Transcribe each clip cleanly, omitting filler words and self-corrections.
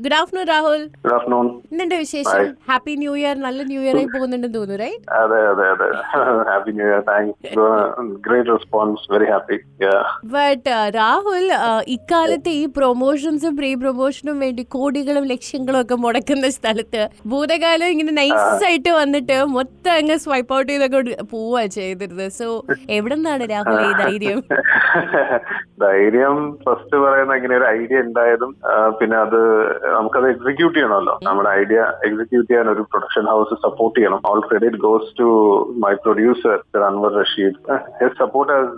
Good afternoon Rahul. Good afternoon. എന്തുണ്ട് വിശേഷം? Happy new year. നല്ല ന്യൂ ഇയർ ആയി പോകുന്നുണ്ടെന്ന് തോന്നുന്നു, റൈറ്റ്? അതെ happy new year. Thanks. Great response. Very happy. But Rahul, ഇക്കാലത്ത് ഈ പ്രൊമോഷൻസും പ്രീ പ്രൊമോഷനും വേണ്ടി കോടികളും ലക്ഷങ്ങളും ഒക്കെ മുടക്കുന്ന സ്ഥലത്ത് ഭൂതകാലം ഇങ്ങനെ നൈസായിട്ട് വന്നിട്ട് മൊത്തം അങ്ങ് സ്വൈപ്പ് ഔട്ട് ചെയ്തൊക്കെ പോവാ ചെയ്തിരുന്നത്. സോ എവിടെ നിന്നാണ് രാഹുൽ ഈ ധൈര്യം? ധൈര്യം ഫസ്റ്റ് പറയുന്ന ഇങ്ങനെ ഒരു ഐഡിയ ഉണ്ടായതും പിന്നെ അത് നമുക്കത് എക്സിക്യൂട്ട് ചെയ്യണമല്ലോ. നമ്മുടെ ഐഡിയ എക്സിക്യൂട്ട് ചെയ്യാൻ ഒരു പ്രൊഡക്ഷൻ ഹൗസ് സപ്പോർട്ട് ചെയ്യണം. All credit goes to my producer Anwar Rasheed. His support has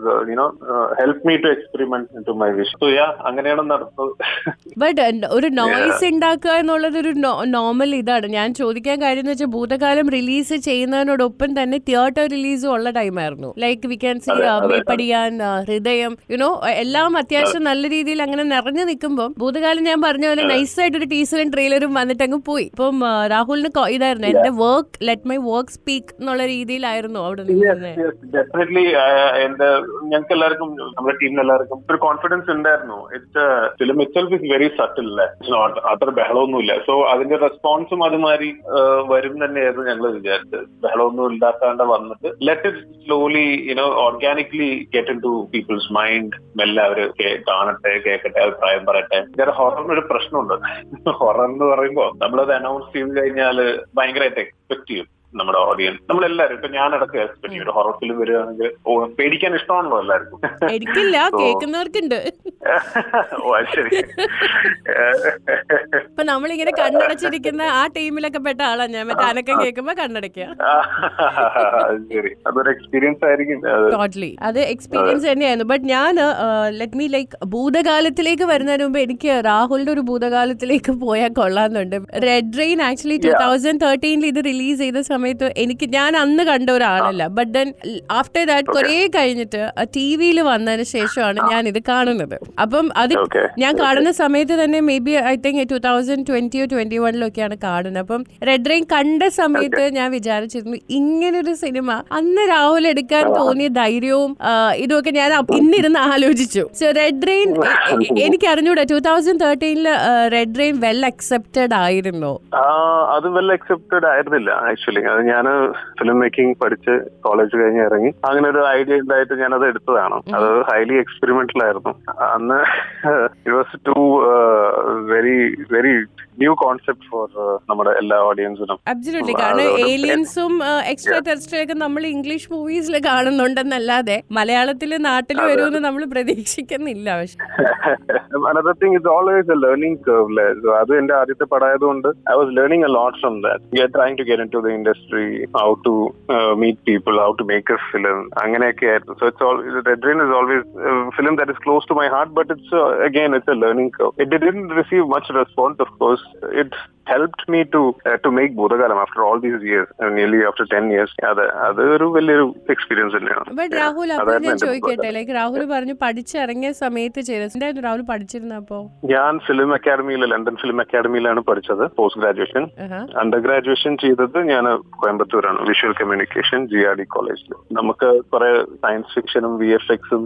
help me to experiment into my vision. So അങ്ങനെയാണ് നടന്നത്. ബട്ട് ഒരു നോയ്സ് ഉണ്ടാക്കുക എന്നുള്ളത് ഒരു നോർമൽ ഇതാണ്. ഞാൻ ചോദിക്കാൻ കാര്യം എന്ന് വെച്ചാൽ ഭൂതകാലം റിലീസ് ചെയ്യുന്നതിനോടൊപ്പം തന്നെ തിയേറ്റർ റിലീസും ഉള്ള ടൈമായിരുന്നു. Like we can see Meppadiyan, Hridayam, you know എല്ലാം അത്യാവശ്യം നല്ല രീതിയിൽ അങ്ങനെ നിറഞ്ഞു നിൽക്കുമ്പോൾ ഭൂതകാലം ഞാൻ പറഞ്ഞ പോലെ നൈസായിട്ടൊരു ടീസറും ട്രെയിലറും വന്നിട്ട് അങ്ങ് പോയി. ഇപ്പം രാഹുലിന് ഇതായിരുന്നു എന്റെ work, let my work speak എന്നുള്ള രീതിയിലായിരുന്നു അവിടെ നിൽക്കുന്നത്. ഡെഫിനറ്റ്ലി ഞങ്ങൾക്ക് എല്ലാവർക്കും നമ്മുടെ ടീമിന് എല്ലാവർക്കും ഒരു കോൺഫിഡൻസ് ഉണ്ടായിരുന്നു. It's film itself is very subtle, അത്ര ബഹളമൊന്നുമില്ല. സോ അതിന്റെ റെസ്പോൺസും അതുമാതിരി വരും തന്നെയായിരുന്നു ഞങ്ങൾ വിചാരിച്ചത്. ബഹളമൊന്നും ഇല്ലാത്താണ്ട് വന്നിട്ട് let it slowly organically get into people's mind. മെല്ലെ അവര് കാണട്ടെ, കേൾക്കട്ടെ, അഭിപ്രായം പറയട്ടെ. വേറെ ഹൊററിനൊരു പ്രശ്നമുണ്ട്. ഹൊറർ എന്ന് പറയുമ്പോൾ നമ്മളത് അനൗൺസ് ചെയ്ത് കഴിഞ്ഞാൽ ഭയങ്കരമായിട്ട് എക്സ്പെക്ട് ചെയ്യും നമ്മുടെ ഓഡിയൻസ്. നമ്മളെല്ലാരും, ഇപ്പൊ ഞാനടക്കം എക്സ്പെക്ട് ചെയ്യും ഒരു ഹൊറർ ഫിലിം വരികയാണെങ്കിൽ. പേടിക്കാൻ ഇഷ്ടമാണല്ലോ എല്ലാവർക്കും. എനിക്കില്ല, കേൾക്കുന്നവർക്കുണ്ട്. ഓ ശരി. ഇപ്പൊ നമ്മളിങ്ങനെ കണ്ണടച്ചിരിക്കുന്ന ആ ടീമിലൊക്കെ പെട്ട ആളാണ് ഞാൻ. മറ്റേ അനക്കം കേൾക്കുമ്പോ കണ്ണടയ്ക്കുക. ശരി, അതൊരു എക്സ്പീരിയൻസ് ആയിരിക്കും. ടോട്ടലി അത് എക്സ്പീരിയൻസ് തന്നെയായിരുന്നു. ബട്ട് ഞാൻ ലെറ്റ് മീ ലൈക്ക് ഭൂതകാലത്തിലേക്ക് വരുന്നതിന് മുമ്പ് എനിക്ക് രാഹുലിന്റെ ഒരു ഭൂതകാലത്തിലേക്ക് പോയാൽ കൊള്ളാന്നുണ്ട്. റെഡ് റെയിൻ ആക്ച്വലി 2013 ഇത് റിലീസ് ചെയ്ത സമയത്ത് ഞാൻ അന്ന് കണ്ട ഒരാളല്ല. ബട്ട് ദെൻ ആഫ്റ്റർ ദാറ്റ് കുറെ കഴിഞ്ഞിട്ട് ടിവിയിൽ വന്നതിന് ശേഷമാണ് ഞാൻ ഇത് കാണുന്നത്. അപ്പം അത് ഞാൻ കാണുന്ന സമയത്ത് തന്നെ may be I think 2020 or 2021 കാണുന്നത്. അപ്പം റെഡ് റെയിൻ കണ്ട സമയത്ത് ഞാൻ വിചാരിച്ചിരുന്നു ഇങ്ങനൊരു സിനിമ അന്ന് രാഹുൽ എടുക്കാൻ തോന്നിയ ധൈര്യവും ഇതൊക്കെ ഞാൻ ഇന്നിരുന്ന് ആലോചിച്ചു. സോ റെഡ് റെയിൻ എനിക്ക് അറിഞ്ഞൂടാ 2013 റെഡ് റെയിൻ വെൽ അക്സെപ്റ്റഡ് ആയിരുന്നോ? അത് വെൽ അക്സെപ്റ്റഡ് ആയിരുന്നില്ല ആക്ച്വലി. അത് ഞാൻ ഫിലിം മേക്കിംഗ് പഠിച്ച് കോളേജ് കഴിഞ്ഞ് ഇറങ്ങി അങ്ങനെ ഒരു ഐഡിയ ഉണ്ടായിട്ട് ഞാനത് എടുത്തതാണ്. അത് ഹൈലി എക്സ്പെരിമെന്റൽ ആയിരുന്നു അന്ന്. It was too very very new concept for നമ്മുടെ എല്ലാ ഓഡിയൻസിനും. അബ്സല്യൂട്ട്ലി. കാരണം ഏലിയൻസും എക്സ്ട്രാ ടെറസ്ട്രിയൊക്കെ നമ്മൾ ഇംഗ്ലീഷ് മൂവീസിൽ കാണുന്നുണ്ടെന്നല്ലാതെ മലയാളത്തിൽ നാട്ടിൽ വരുമെന്ന് നമ്മൾ പ്രതീക്ഷിക്കുന്നില്ല. Another thing is always a learning curve. അത് എന്റെ ആദ്യത്തെ പടമായതുകൊണ്ട് I was learning a lot from that. Trying to get into the industry, how to meet people, how to make a film. അങ്ങനെയൊക്കെ ആയിരുന്നു. So it's all Red Rain is always a film that is close to my heart, but it's again it's a learning curve. It didn't receive much response, of course. It helped me to make Bhoothakaalam after all these years, nearly after 10 years. അതൊരു വലിയൊരു experience തന്നെയാണ്. But Rahul, അപ്പോൾ ഞാൻ ചോദിക്കട്ടെ, like Rahul പറഞ്ഞു പഠിച്ചിറങ്ങിയ സമയത്ത് ചെയ്തത് രാഹുൽ പഠിച്ചിരുന്നപ്പോ? ഞാൻ ഫിലിം അക്കാഡമിയിൽ, ലണ്ടൻ ഫിലിം അക്കാഡമിയിലാണ് പഠിച്ചത് പോസ്റ്റ് ഗ്രാജുവേഷൻ. അണ്ടർ ഗ്രാജുവേഷൻ ചെയ്തത് ഞാൻ കോയമ്പത്തൂരാണ്, വിഷ്വൽ കമ്മ്യൂണിക്കേഷൻ GRD കോളേജിൽ. നമുക്ക് കുറെ സയൻസ് ഫിക്ഷനും VFXും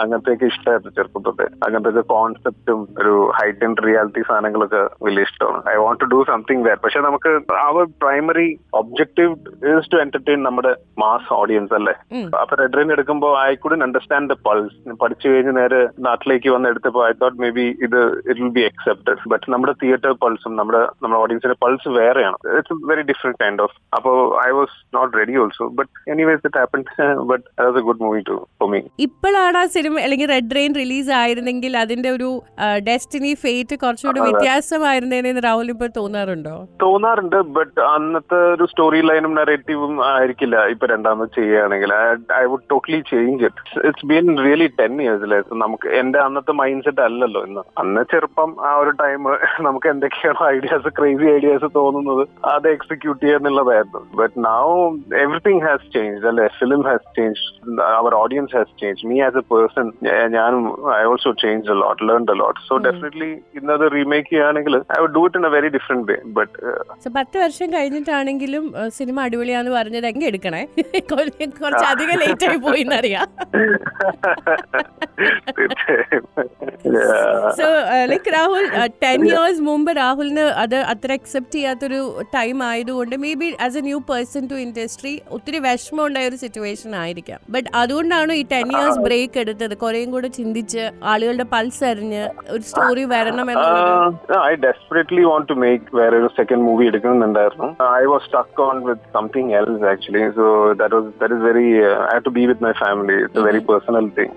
അങ്ങനത്തെയൊക്കെ ഇഷ്ടമായിരുന്നു ചെറുപ്പം തൊട്ടേ. അങ്ങനത്തെ കോൺസെപ്റ്റും ഒരു ഹൈറ്റൻഡ് റിയാലിറ്റി സാധനങ്ങളൊക്കെ വലിയ ഇഷ്ടമാണ്. I want to do something that. പക്ഷെ നമുക്ക് our primary objective is to entertain നമ്മുടെ മാസ് ഓഡിയൻസ് അല്ലേ. അപ്പൊ റെഡ് റെയിൻ എടുക്കുമ്പോൾ I couldn't understand the pulse. പഠിച്ചു കഴിഞ്ഞ് നേരെ നാട്ടിലേക്ക് വന്ന് എടുത്തപ്പോൾ I thought maybe it will be accepted. But നമ്മുടെ തിയേറ്റർ പൾസും നമ്മുടെ ഓഡിയൻസിന്റെ പൾസ് വേറെയാണ്. It's very different kind of. അപ്പോ I was not ready also. But anyways it happened. But that was A good movie for me. ഇപ്പോഴാണ് ആ cinema അല്ലെങ്കിൽ red rain release ആയിരുന്നെങ്കിൽ അതിന്റെ ഒരു ഡെസ്റ്റിനി ഫേറ്റ് കുറച്ചുകൂടി വ്യത്യാസമായിരുന്നേന്ന് രാഹുൽ ഇപ്പോൾ തോന്നാറുണ്ടോ? തോന്നാറുണ്ട്. ബട്ട് അന്നത്തെ ഒരു സ്റ്റോറി ലൈനും നറേറ്റീവും ആയിരിക്കില്ല ഇപ്പൊ രണ്ടാമത് ചെയ്യുകയാണെങ്കിൽ. I would totally change it. It's been really 10 years. നമുക്ക് എന്റെ അന്നത്തെ മൈൻഡ് സെറ്റ് അല്ലല്ലോ ഇന്ന്. അന്ന് ചെറുപ്പം, ആ ഒരു ടൈം നമുക്ക് എന്തൊക്കെയാണോ ഐഡിയാസ്, ക്രേസി ഐഡിയാസ് തോന്നുന്നത് അത് എക്സിക്യൂട്ട് ചെയ്യുന്നുള്ളതായിരുന്നു. But now everything has changed അല്ലെ. Film has changed, our audience has changed, me as a person ഞാനും I also changed a lot, learned a lot. So definitely ഇന്നത് remake ചെയ്യുകയാണെങ്കിൽ I would do it in a very different way. But 10 വർഷം കഴിഞ്ഞിട്ടാണെങ്കിലും cinema അടിപൊളിയാന്ന് പറഞ്ഞത് എങ്ങനെ എടുക്കണേ? കുറച്ചധികം late ആയി പോയി എന്നറിയാം. സോ ലൈക്ക് രാഹുൽ 10 years മുമ്പ് രാഹുലിന് അത് അത്ര അക്സെപ്റ്റ് ചെയ്യാത്തൊരു ടൈം ആയതുകൊണ്ട് maybe as a new person to industry ഒത്തിരി വിഷമം ഉണ്ടായ ഒരു സിറ്റുവേഷൻ ആയിരിക്കാം. ബട്ട് അതുകൊണ്ടാണ് ഈ 10 years ബ്രേക്ക് എടുത്തത്, കുറേയും കൂടെ ചിന്തിച്ച് ആളുകളുടെ പൾസ് അറിഞ്ഞ് ഒരു സ്റ്റോറി വരണം എന്നുള്ളത്? I desperately want to make വേറൊരു സെക്കൻഡ് മൂവി എടുക്കുന്നുണ്ടായിരുന്നു. I was stuck on with something else actually. So that is very I had to be with my family. It's a very personal thing.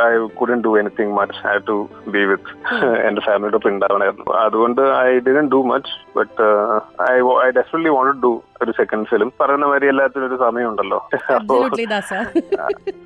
I couldn't do anything much. I had to be with എന്റെ ഫാമിലിയോടൊപ്പം ഉണ്ടാവണമായിരുന്നു. അതുകൊണ്ട് I didn't do much. But I desperately wanted to do ഒരു second film. പറയുന്ന മാതിരി എല്ലാത്തിനും ഒരു സമയമുണ്ടല്ലോ.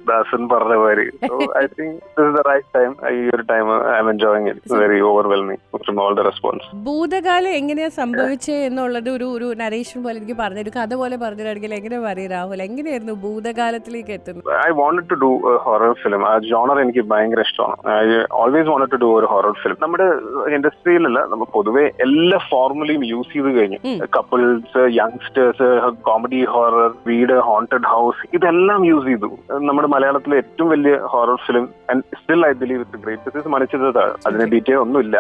ദാസൻ പറഞ്ഞ മാതിരി. So I think this is the right time. ഈ ഒരു time I am enjoying it. It's very overwhelming from all the response. ഭൂതകാലം എങ്ങനെയാ സംഭവിച്ചേ എന്നുള്ളത് ഒരു നരേഷൻ പോലെ എനിക്ക് പറഞ്ഞു, ഒരു കഥ പോലെ പറഞ്ഞിട്ടുണ്ടെങ്കിൽ എങ്ങനെ പറയും രാഹുൽ? എങ്ങനെയായിരുന്നു ഭൂതകാലത്തിലേക്ക് എത്തുന്നത്? I wanted to do a horror film. ആ ജോണർ എനിക്ക് ഭയങ്കര ഇഷ്ടമാണ്. I always wanted to do ഒരു horror film. നമ്മുടെ ഇൻഡസ്ട്രിയിലല്ല, നമ്മൾ പൊതുവെ എല്ലാ ഫോർമുലയും യൂസ് ചെയ്ത് കഴിഞ്ഞു. കപ്പിൾസ്, യങ്സ്റ്റേഴ്സ്, കോമഡി, ഹൊറർ, വീട്, ഹോണ്ടഡ് ഹൗസ്, ഇതെല്ലാം യൂസ് ചെയ്തു. നമ്മുടെ മലയാളത്തിലെ ഏറ്റവും വലിയ horror film and still I believe it's great. This is Manichitrathazhu. അതിന് ഡീറ്റെയിൽ ഒന്നുമില്ല.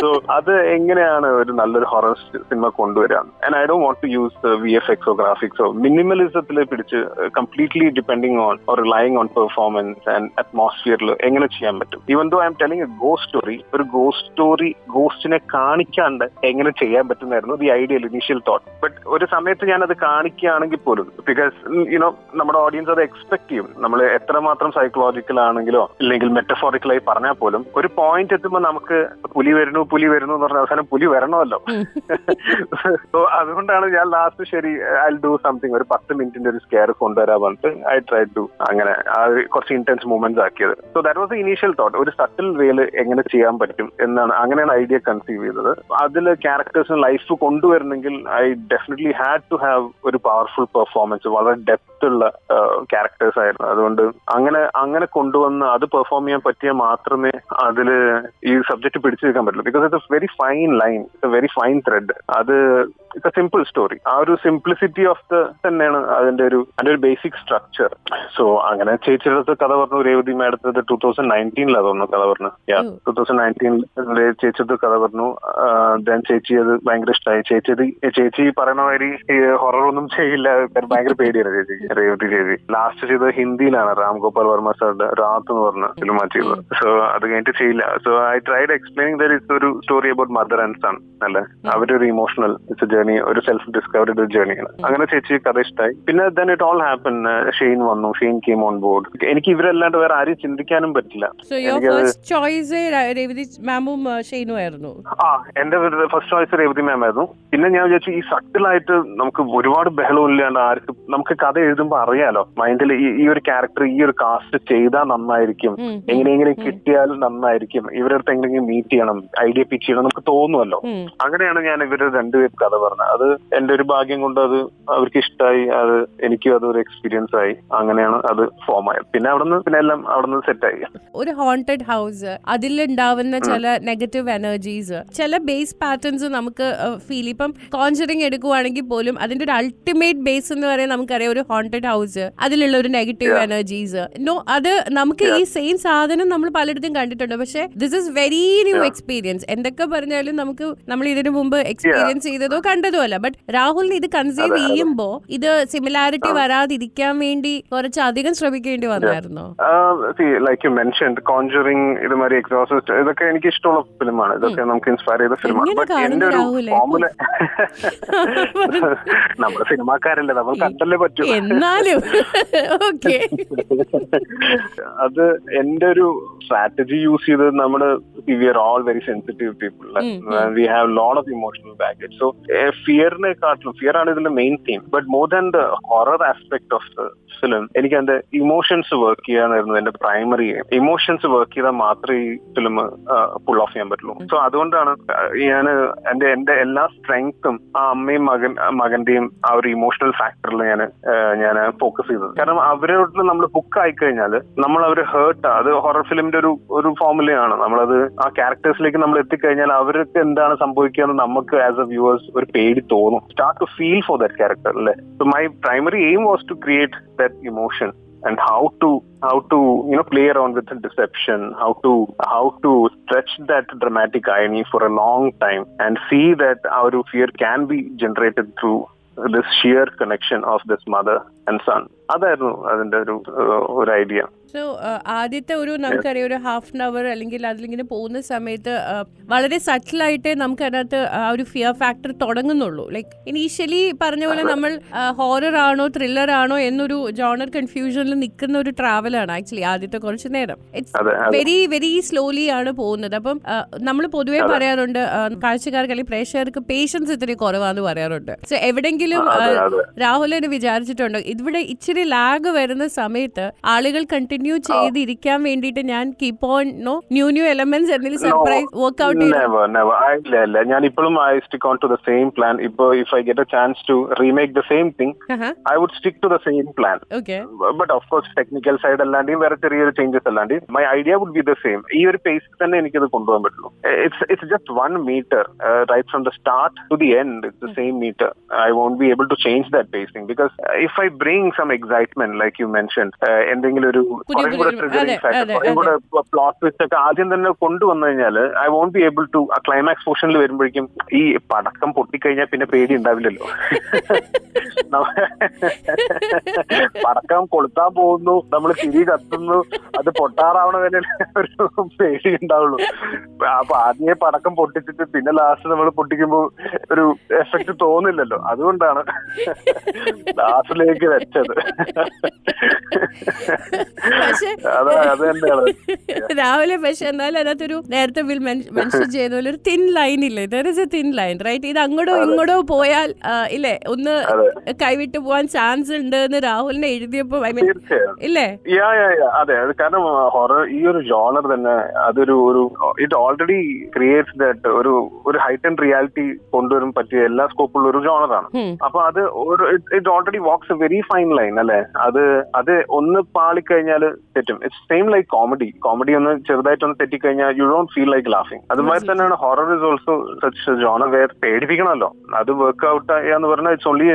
സോ അത് എങ്ങനെയാണ് ഒരു നല്ലൊരു ഹൊറർ സിനിമ കൊണ്ടുവരാൻ? And I don't want to use VFX ഗ്രാഫിക്സോ മിനിമലിസത്തിൽ പിടിച്ച് completely depending on or relying on performance and അറ്റ്മോസ്ഫിയറിൽ എങ്ങനെ ചെയ്യാൻ പറ്റും? Even though I M telling a ghost story, ഒരു ഗോസ്റ്റ് സ്റ്റോറി ഗോസ്റ്റിനെ കാണിക്കാണ്ട് എങ്ങനെ ചെയ്യാൻ പറ്റുന്നായിരുന്നു the ideal initial thought. But ഒരു സമയത്ത് ഞാനത് കാണിക്കുകയാണെങ്കിൽ പോലും, ബിക്കോസ് യുനോ നമ്മുടെ ഓഡിയൻസ് അത് എക്സ്പെക്ട് ചെയ്യും. നമ്മൾ എത്രമാത്രം സൈക്കോളജിക്കൽ ആണെങ്കിലോ ഇല്ലെങ്കിൽ മെറ്റഫോറിക്കലായി പറഞ്ഞാൽ പോലും ഒരു പോയിന്റ് എത്തുമ്പോൾ നമുക്ക് പുലി വരുന്നു എന്ന് പറഞ്ഞ അവസാനം പുലി വരണമല്ലോ. സോ അതുകൊണ്ടാണ് ഞാൻ ലാസ്റ്റ് ശരി ഐ ഡു സംതിങ്, ഒരു 10 മിനിറ്റിന്റെ ഒരു സ്കെയർ കൊണ്ടുവരാൻ പറഞ്ഞിട്ട് ഐ ട്രൈ ടു അങ്ങനെ കുറച്ച് ഇന്റൻസ് മൂവ്മെന്റ്സ് ആക്കിയത്. So that was the initial thought. ഒരു സട്ടിൽ വേയിൽ എങ്ങനെ ചെയ്യാൻ പറ്റും എന്നാണ്, അങ്ങനെയാണ് ഐഡിയ കൺസീവ് ചെയ്തത്. അതിൽ ക്യാരക്ടേഴ്സിന് ലൈഫ് കൊണ്ടുവരണമെങ്കിൽ I definitely had to have ഒരു പവർഫുൾ പെർഫോമൻസ്, വളരെ ഡെപ്ത് ഉള്ള ക്യാരക്ടേഴ്സ് ആയിരുന്നു. അതുകൊണ്ട് അങ്ങനെ കൊണ്ടുവന്ന് അത് പെർഫോം ചെയ്യാൻ പറ്റിയാൽ മാത്രമേ അതിൽ ഈ സബ്ജക്ട് പിടിച്ചു നിൽക്കാൻ പറ്റുള്ളൂ. Because it's A very fine line, it's A very fine thread. അത് ഇറ്റ്സ് എ സിമ്പിൾ സ്റ്റോറി. ആ ഒരു സിംപ്ലിസിറ്റി ഓഫ് ദ തന്നെയാണ് അതിന്റെ ഒരു ബേസിക് സ്ട്രക്ചർ. സോ അങ്ങനെ ചേച്ചിയുടെ അടുത്ത് കഥ പറഞ്ഞു, രേവതി മാഡത്തിന്റെ 2019 തോന്നുന്നു കഥ പറഞ്ഞു. 2019 ചേച്ചിയുടെ കഥ പറഞ്ഞു. ദെൻ ചേച്ചി അത് ഭയങ്കര ഇഷ്ടമായി. ചേച്ചി പറയുന്ന മാതിരി ഹൊറർ ഒന്നും ചെയ്യില്ല, ഭയങ്കര പേടിയാണ് ചേച്ചിക്ക്, രേവതി ചേച്ചി. ലാസ്റ്റ് ചെയ്തത് ഹിന്ദിയിലാണ്, രാം ഗോപാൽ വർമ്മ സാറിന്റെ രാത്ത് എന്ന് പറഞ്ഞ സിനിമ ചെയ്തത്. സോ അത് കഴിഞ്ഞിട്ട് ചെയ്യില്ല. So I tried explaining that it's ഒരു story about mother and son അല്ലെ, അവരൊരു ഇമോഷണൽ ഇറ്റ്സ് ജേർണി, ഒരു സെൽഫ് ഡിസ്കവറിയുടെ ഒരു ജേർണിയാണ്. അങ്ങനെ ചേച്ചി കഥ ഇഷ്ടമായി. പിന്നെ then it all happen. Shane വന്നു, ഷെയ്ൻ കേം ഓൺ ബോർഡ്. എനിക്ക് ഇവരല്ലാണ്ട് വേറെ ആരും ചിന്തിക്കാനും പറ്റില്ല. എന്റെ ഫസ്റ്റ് ചോയ്സ് രേവതി മാം ആയിരുന്നു. പിന്നെ ഞാൻ വിചാരിച്ചു ഈ സട്ടിലായിട്ട് നമുക്ക് ഒരുപാട് ബഹളം ഇല്ലാണ്ട് ആർക്കും നമുക്ക് കഥ എഴുതുമ്പോൾ അറിയാലോ മൈൻഡിൽ ഈ ഒരു ക്യാരക്ടർ ഈ ഒരു കാസ്റ്റ് ചെയ്താൽ നന്നായിരിക്കും, എങ്ങനെയെങ്കിലും കിട്ടിയാൽ നന്നായിരിക്കും, ഇവരുടെ അടുത്ത് എങ്ങനെയെങ്കിലും മീറ്റ് ചെയ്യണം, ഐഡിയ പിച്ച് ചെയ്യണം നമുക്ക് തോന്നുമല്ലോ. അങ്ങനെയാണ് ഞാൻ ഇവര് രണ്ടുപേരും കഥ പറഞ്ഞത്. അത് എന്റെ ഒരു ഭാഗ്യം കൊണ്ട് അത് അവർക്ക് ഇഷ്ടമായി, അത് എനിക്കും അതൊരു എക്സ്പീരിയൻസ് ആയി. അങ്ങനെയാണ് അത് ഫോം ആയത്. പിന്നെ എല്ലാം അവിടുന്ന് സെറ്റായി. ഒരു ഹോണ്ടഡ് ഹൗസ്, അതിലുണ്ടാവുന്ന ചില നെഗറ്റീവ് എനർജീസ്, ചില ബേസ് പാറ്റേൺസ് നമുക്ക് ഫീൽ. ഇപ്പം കോൺജറിങ് എടുക്കുവാണെങ്കിൽ പോലും അതിന്റെ ഒരു അൾട്ടിമേറ്റ് ബേസ് എന്ന് പറയാൻ നമുക്കറിയാം ഒരു ഹോണ്ടഡ് ഹൗസ്, അതിലുള്ള ഒരു നെഗറ്റീവ് എനർജീസ്. അത് നമുക്ക് ഈ സെയിം സാധനം നമ്മൾ പലയിടത്തും കണ്ടിട്ടുണ്ട്. പക്ഷെ this is very new experience. എന്തൊക്കെ പറഞ്ഞാലും നമ്മൾ ഇതിനു മുമ്പ് എക്സ്പീരിയൻസ് ചെയ്തതോ കണ്ടതോ അല്ല. ബട്ട് രാഹുലിന് ഇത് കൺസീവ് ചെയ്യുമ്പോ ഇത് സിമിലാരിറ്റി വരാതിരിക്കാൻ വേണ്ടി കുറച്ചധികം ശ്രമിക്കേണ്ടി വന്നായിരുന്നോ? ലൈക്ക് യു മെൻഷൻഡ് കോൺജറിങ്, ഇതുമാതിരി എക്സോസിസ്റ്റ്, ഇതൊക്കെ എനിക്ക് ഇഷ്ടമുള്ള ഫിലിമാണ്. ഇതൊക്കെ നമുക്ക് ഇൻസ്പയർ ചെയ്ത ഫിലിമാണ്. നമ്മുടെ സിനിമാക്കാരല്ലേ, നമ്മൾ കണ്ടല്ലേ പറ്റൂ. എന്നാലും അത് എന്റെ ഒരു സ്ട്രാറ്റജി യൂസ് ചെയ്തത്, നമ്മുടെ we are all very sensitive people, we have lot of emotional baggage. So ഫിയറിനെക്കാട്ടിലും, ഫിയർ ആണ് ഇതിന്റെ main theme, but more than the horror aspect of the film, എനിക്ക് എന്റെ ഇമോഷൻസ് വർക്ക് ചെയ്യാനായിരുന്നു എന്റെ പ്രൈമറി എയിം. ഇമോഷൻസ് വർക്ക് ചെയ്താൽ മാത്രമേ ഈ ഫിലിം പുൾ ഓഫ് ചെയ്യാൻ പറ്റുള്ളൂ. സോ അതുകൊണ്ടാണ് ഞാൻ എന്റെ എല്ലാ സ്ട്രെങ്ത്തും ആ അമ്മയും മകന്റെയും ആ ഒരു ഇമോഷണൽ ഫാക്ടറിൽ ഞാൻ ഫോക്കസ് ചെയ്തത്. കാരണം അവരോട് നമ്മൾ ഹുക്ക് ആയിക്കഴിഞ്ഞാൽ നമ്മൾ അവർ ഹേർട്ട്, അത് ഹൊറർ ഫിലിമിന്റെ ഒരു ഫോർമുലയാണ്. നമ്മളത് ആ ക്യാരക്ടേഴ്സിലേക്ക് നമ്മൾ എത്തിക്കഴിഞ്ഞാൽ അവർക്ക് എന്താണ് സംഭവിക്കുക എന്ന് നമുക്ക് ആസ് എ വ്യൂവേഴ്സ് ഒരു പേടി തോന്നും. Start to feel for that character അല്ലേ. So my primary aim was to create that emotion and how to play around with the deception, how to stretch that dramatic irony for a long time and see that our fear can be generated through this sheer connection of this mother and son. അതായിരുന്നു അതിന്റെ ഒരു idea. So ആദ്യത്തെ നമുക്കറിയാം ഒരു half an hour അല്ലെങ്കിൽ അതിലിങ്ങനെ പോകുന്ന സമയത്ത് വളരെ സട്ടിലായിട്ടേ നമുക്ക് അതിനകത്ത് ആ ഒരു ഫിയർ ഫാക്ടർ തുടങ്ങുന്നുള്ളൂ. ലൈക്ക് ഇനീഷ്യലി പറഞ്ഞ പോലെ നമ്മൾ ഹോറർ ആണോ ത്രില്ലർ ആണോ എന്നൊരു ജോണർ കൺഫ്യൂഷനിൽ നിൽക്കുന്ന ഒരു ട്രാവലാണ് ആക്ച്വലി ആദ്യത്തെ കുറച്ച് നേരം. ഇറ്റ്സ് വെരി വെരി സ്ലോലി ആണ് പോകുന്നത്. അപ്പം നമ്മൾ പൊതുവേ പറയാറുണ്ട് കാഴ്ചക്കാർക്ക് അല്ലെങ്കിൽ പ്രേക്ഷകർക്ക് പേഷ്യൻസ് ഇത്തിരി കുറവാന്ന് പറയാറുണ്ട്. സോ എവിടെങ്കിലും രാഹുലിന് വിചാരിച്ചിട്ടുണ്ടോ ഇവിടെ ഇച്ചിരി ലാഗ് വരുന്ന സമയത്ത് ആളുകൾ കണ്ടിന്യൂ ചെയ്തിരിക്കാൻ വേണ്ടിയിട്ട് ഞാൻ കീപ് ഓൺ ന്യൂ എലമെന്റ്സ് എന്തെങ്കിലും സർപ്രൈസ് വർക്ക്ഔട്ട് ഇല്ല, ഞാൻ ഇപ്പോഴും I stick on to the same plan. ഇപ്പൊ if I get a chance to remake the same thing, I would stick to the same plan. But of course technical side അല്ലാണ്ട് വേറെ ചെറിയൊരു changes അല്ലാണ്ട് my idea would be the same. ഈ ഒരു പേസിൽ തന്നെ എനിക്കത് കൊണ്ടുപോകാൻ പറ്റുള്ളൂ. It's just 1 meter right from the start to the end. It's the same metre. I won't be able to change that pacing because if I bring some excitement like you mentioned, എന്തെങ്കിലും ഒരു plot twist ഒക്കെ ആദ്യം തന്നെ കൊണ്ടുവന്നു കഴിഞ്ഞാൽ I won't be able to ആ climax പോർഷനിൽ വരുമ്പോഴേക്കും ഈ പടക്കം പൊട്ടിക്കഴിഞ്ഞാൽ പിന്നെ പേടി ഉണ്ടാവില്ലല്ലോ. പടക്കം കൊളുത്താൻ പോകുന്നു, നമ്മൾ തിരി കത്തുന്നു, അത് പൊട്ടാറാവണ വരെ ഒരു പേടി ഉണ്ടാവുള്ളൂ. അപ്പൊ ആദ്യമേ പടക്കം പൊട്ടിച്ചിട്ട് പിന്നെ ലാസ്റ്റ് നമ്മൾ പൊട്ടിക്കുമ്പോൾ ഒരു എഫക്ട് തോന്നില്ലല്ലോ. അതുകൊണ്ടാണ് ലാസ്റ്റിലേക്ക് വെച്ചത്. രാവിലെ പക്ഷെ എന്നാലും അതിനകത്തൊരു നേരത്തെ മെൻഷൻ ചെയ്യുന്ന പോലെ ഒരു തിൻ ലൈൻ ഇല്ലേ, there is a thin line right. ഇത് അങ്ങോട്ടോ ഇങ്ങോട്ടോ പോയാൽ ഇല്ലേ ഒന്ന് കൈവിട്ട് പോവാൻ ചാൻസ് ഉണ്ട് എന്ന് രാഹുലിനെ എഴുതിയപ്പോ ഐ മീൻ ഇല്ലേ. അതെ, കാരണം ഹൊറർ ഈ ഒരു ജോണർ തന്നെ അതൊരു ഇറ്റ് ഓൾറെഡി ക്രിയേറ്റ്സ് ദാറ്റ് ഒരു ഹൈറ്റ് ആൻഡ് റിയാലിറ്റി കൊണ്ടുവരാൻ പറ്റിയ എല്ലാ സ്കോപ്പുള്ള ഒരു ജോണറാണ്. അപ്പൊ അത് it already walks a very fine line അല്ലെ. അത് ഒന്ന് പാളിക്കഴിഞ്ഞാൽ തെറ്റും. ഇറ്റ്സ് സെയിം ലൈക്ക് കോമഡി ഒന്ന് ചെറുതായിട്ടൊന്ന് തെറ്റിക്കഴിഞ്ഞാൽ യു ഡോണ്ട് ഫീൽ ലൈക്ക് ലാഫിങ്. അതുമാതിരി തന്നെയാണ് horror is also such genre where പേടിപ്പിക്കണമല്ലോ. അത് വർക്ക് ഔട്ട് ചെയ്യാന്ന് പറഞ്ഞാൽ ഇറ്റ്സ് ഓൺലി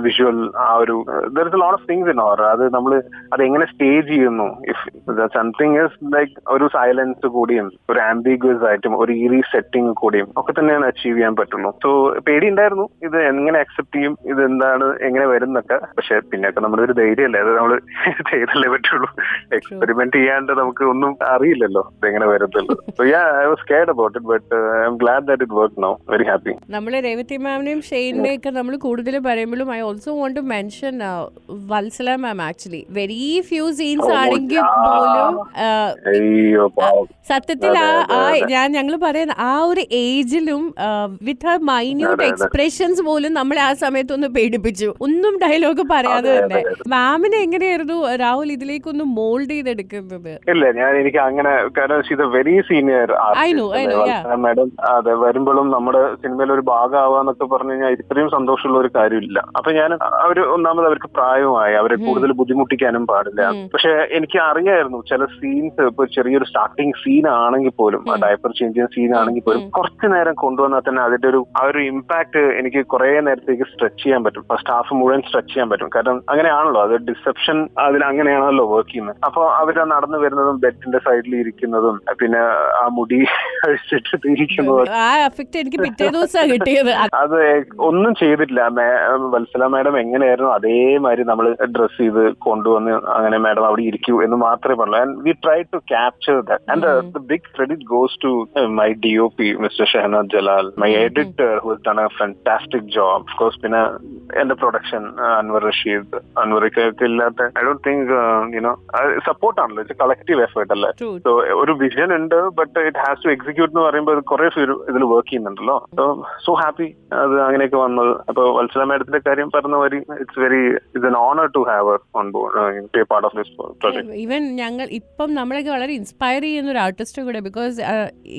വിഷ്വൽ. ആ ഒരു there is a lot of things in horror. അത് നമ്മൾ അതെങ്ങനെ സ്റ്റേജ് ചെയ്യുന്നു, ഇഫ് സംതിങ് ഇസ് ലൈക്ക് ഒരു സൈലൻസ് കൂടിയും ഒരു ആംബിഗ്വസ് ആയിട്ടും ഒരു ഈറി സെറ്റിംഗ് കൂടിയും ഒക്കെ തന്നെയാണ് അച്ചീവ് ചെയ്യാൻ പറ്റുള്ളൂ. സോ പേടി ഉണ്ടായിരുന്നു ഇത് എങ്ങനെ അക്സെപ്റ്റ് ചെയ്യും, ഇത് എന്താണ് എങ്ങനെ വരുന്നൊക്കെ. പക്ഷെ പിന്നെയൊക്കെ നമ്മുടെ ഒരു ധൈര്യമല്ലേ, അത് നമ്മള് ചെയ്തല്ലേ പറ്റുള്ളൂ. എക്സ്പെരിമെന്റ് ചെയ്യാണ്ട് നമുക്ക് ഒന്നും അറിയില്ലല്ലോ ഇതെങ്ങനെ വരുന്നുള്ളൂ. I was scared about it, but I am glad that it work now. Very happy. നമ്മള് രേവതി മാമിനെയും ഷെയ്നെയും ഒക്കെ നമ്മൾ കൂടുതൽ പറയുമ്പോഴും I also want to mention Vatsala ma'am. Actually very few scenes ആണെങ്കിൽ പോലും സത്യത്തിൽ ഞങ്ങൾ പറയുന്ന ആ ഒരു ഏജിലും വിത്ത് ഹർ മൈന്യൂട്ട് എക്സ്പ്രഷൻസ് പോലും നമ്മളെ ആ സമയത്തൊന്ന് പേടിപ്പിച്ചു. ഒന്നും ഡയലോഗ് പറയാതെ തന്നെ. മാമിനെ എങ്ങനെയായിരുന്നു രാഹുൽ ഇതിലേക്കൊന്ന് മോൾഡ് ചെയ്തെടുക്കുന്നത്? ഇല്ല, എനിക്ക് അങ്ങനെ, കാരണം വെരി സീനിയർ മാഡം. അതെ, വരുമ്പോഴും നമ്മുടെ സിനിമയിൽ ഒരു ഭാഗമാവാന്നൊക്കെ പറഞ്ഞു കഴിഞ്ഞാൽ ഇത്രയും സന്തോഷമുള്ള ഒരു കാര്യമില്ല. അപ്പൊ ഞാൻ ഒന്നാമത് അവർക്ക് പ്രായമായി, അവരെ കൂടുതൽ ബുദ്ധിമുട്ടിക്കാനും പാടില്ല. പക്ഷെ എനിക്ക് അറിയായിരുന്നു ചില സീൻസ്, ഇപ്പൊ ചെറിയൊരു സ്റ്റാർട്ടിങ് സീൻ ആണെങ്കിൽ പോലും, ഡയപ്പർ ചേഞ്ച് ചെയ്യുന്ന സീൻ ആണെങ്കിൽ പോലും കുറച്ചു നേരം കൊണ്ടുവന്നാൽ തന്നെ അതിന്റെ ആ ഒരു ഇമ്പാക്ട് എനിക്ക് കുറെ നേരത്തേക്ക് സ്ട്രെച്ച് ചെയ്യാൻ പറ്റും. ഫസ്റ്റ് ഹാഫ് മുഴുവൻ സ്ട്രെച്ച് ചെയ്യാൻ പറ്റും. കാരണം അങ്ങനെയാണല്ലോ, അത് ഡിസെപ്ഷൻ അതിൽ അങ്ങനെയാണല്ലോ വർക്ക് ചെയ്യുന്നത്. അപ്പൊ അവര് നടന്നു വരുന്നതും ബെഡിന്റെ സൈഡിൽ ഇരിക്കുന്നതും പിന്നെ ആ മുടി അഴിച്ചിട്ട് ഇരിക്കുന്നതും അത് ഒന്നും ചെയ്തിട്ടില്ല. വത്സല മാഡം എങ്ങനെയായിരുന്നു അതേമാതിരി നമ്മൾ ഡ്രസ് ചെയ്ത് കൊണ്ടുവന്ന് അങ്ങനെ മാഡം അവിടെ ഇരിക്കൂ എന്ന് മാത്രമേ പറഞ്ഞു. And we try to capture that. And the big credit goes to my DOP mister Shahanad Jalal, my editor who has done a fantastic job. Of course പിന്നെ എന്റെ പ്രൊഡക്ഷൻ അൻവർ റഷീദ്. അൻവർക്ക് ഇല്ലാത്ത ഐ ഡോണ്ട് തിങ്ക് സപ്പോർട്ടാണല്ലോ, ഇറ്റ്സ് കളക്റ്റീവ് എഫേർട്ട് അല്ലേ. So ഒരു vision ഉണ്ട്, but it has to execute എന്ന് പറയുമ്പോൾ കുറെ പേര് ഇതിൽ വർക്ക് ചെയ്യുന്നുണ്ടല്ലോ. സോ ഹാപ്പി അത് അങ്ങനെയൊക്കെ വന്നത്. അപ്പൊ വത്സല മാഡത്തിന്റെ കാര്യം പറഞ്ഞ വരി it's an honour to have her on board, be a part of this project. Even ഞങ്ങൾ ഇപ്പം നമ്മളൊക്കെ വളരെ ഇൻസ്പയർ ചെയ്യുന്ന ഒരു ആർട്ടിസ്റ്റ് കൂടെ, ബിക്കോസ്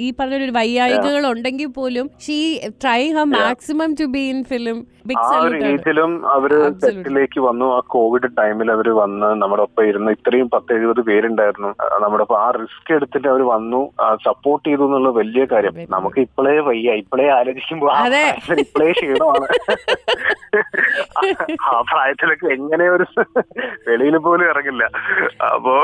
ഈ പറഞ്ഞൊരു വൈയായികകൾ ഉണ്ടെങ്കിൽ പോലും she try Har maximum two be in film. ആ ഒരു ഏജിലും അവര് സെറ്റിലേക്ക് വന്നു. ആ കോവിഡ് ടൈമിൽ അവര് വന്ന് നമ്മുടെ ഒപ്പം ഇരുന്ന് ഇത്രയും 10-70 പേരുണ്ടായിരുന്നു നമ്മുടെ ഒപ്പം. ആ റിസ്ക് എടുത്തിട്ട് അവര് വന്നു, സപ്പോർട്ട് ചെയ്തു എന്നുള്ള വലിയ കാര്യം. നമുക്ക് ഇപ്പോഴേ വയ്യ, ഇപ്പോഴേ ആലോചിക്കുമ്പോ ഇപ്പോഴേ ക്ഷീണമാണ്. ആ പ്രായത്തിലൊക്കെ എങ്ങനെ ഒരു വെളിയിൽ പോലും ഇറങ്ങില്ല. അപ്പോ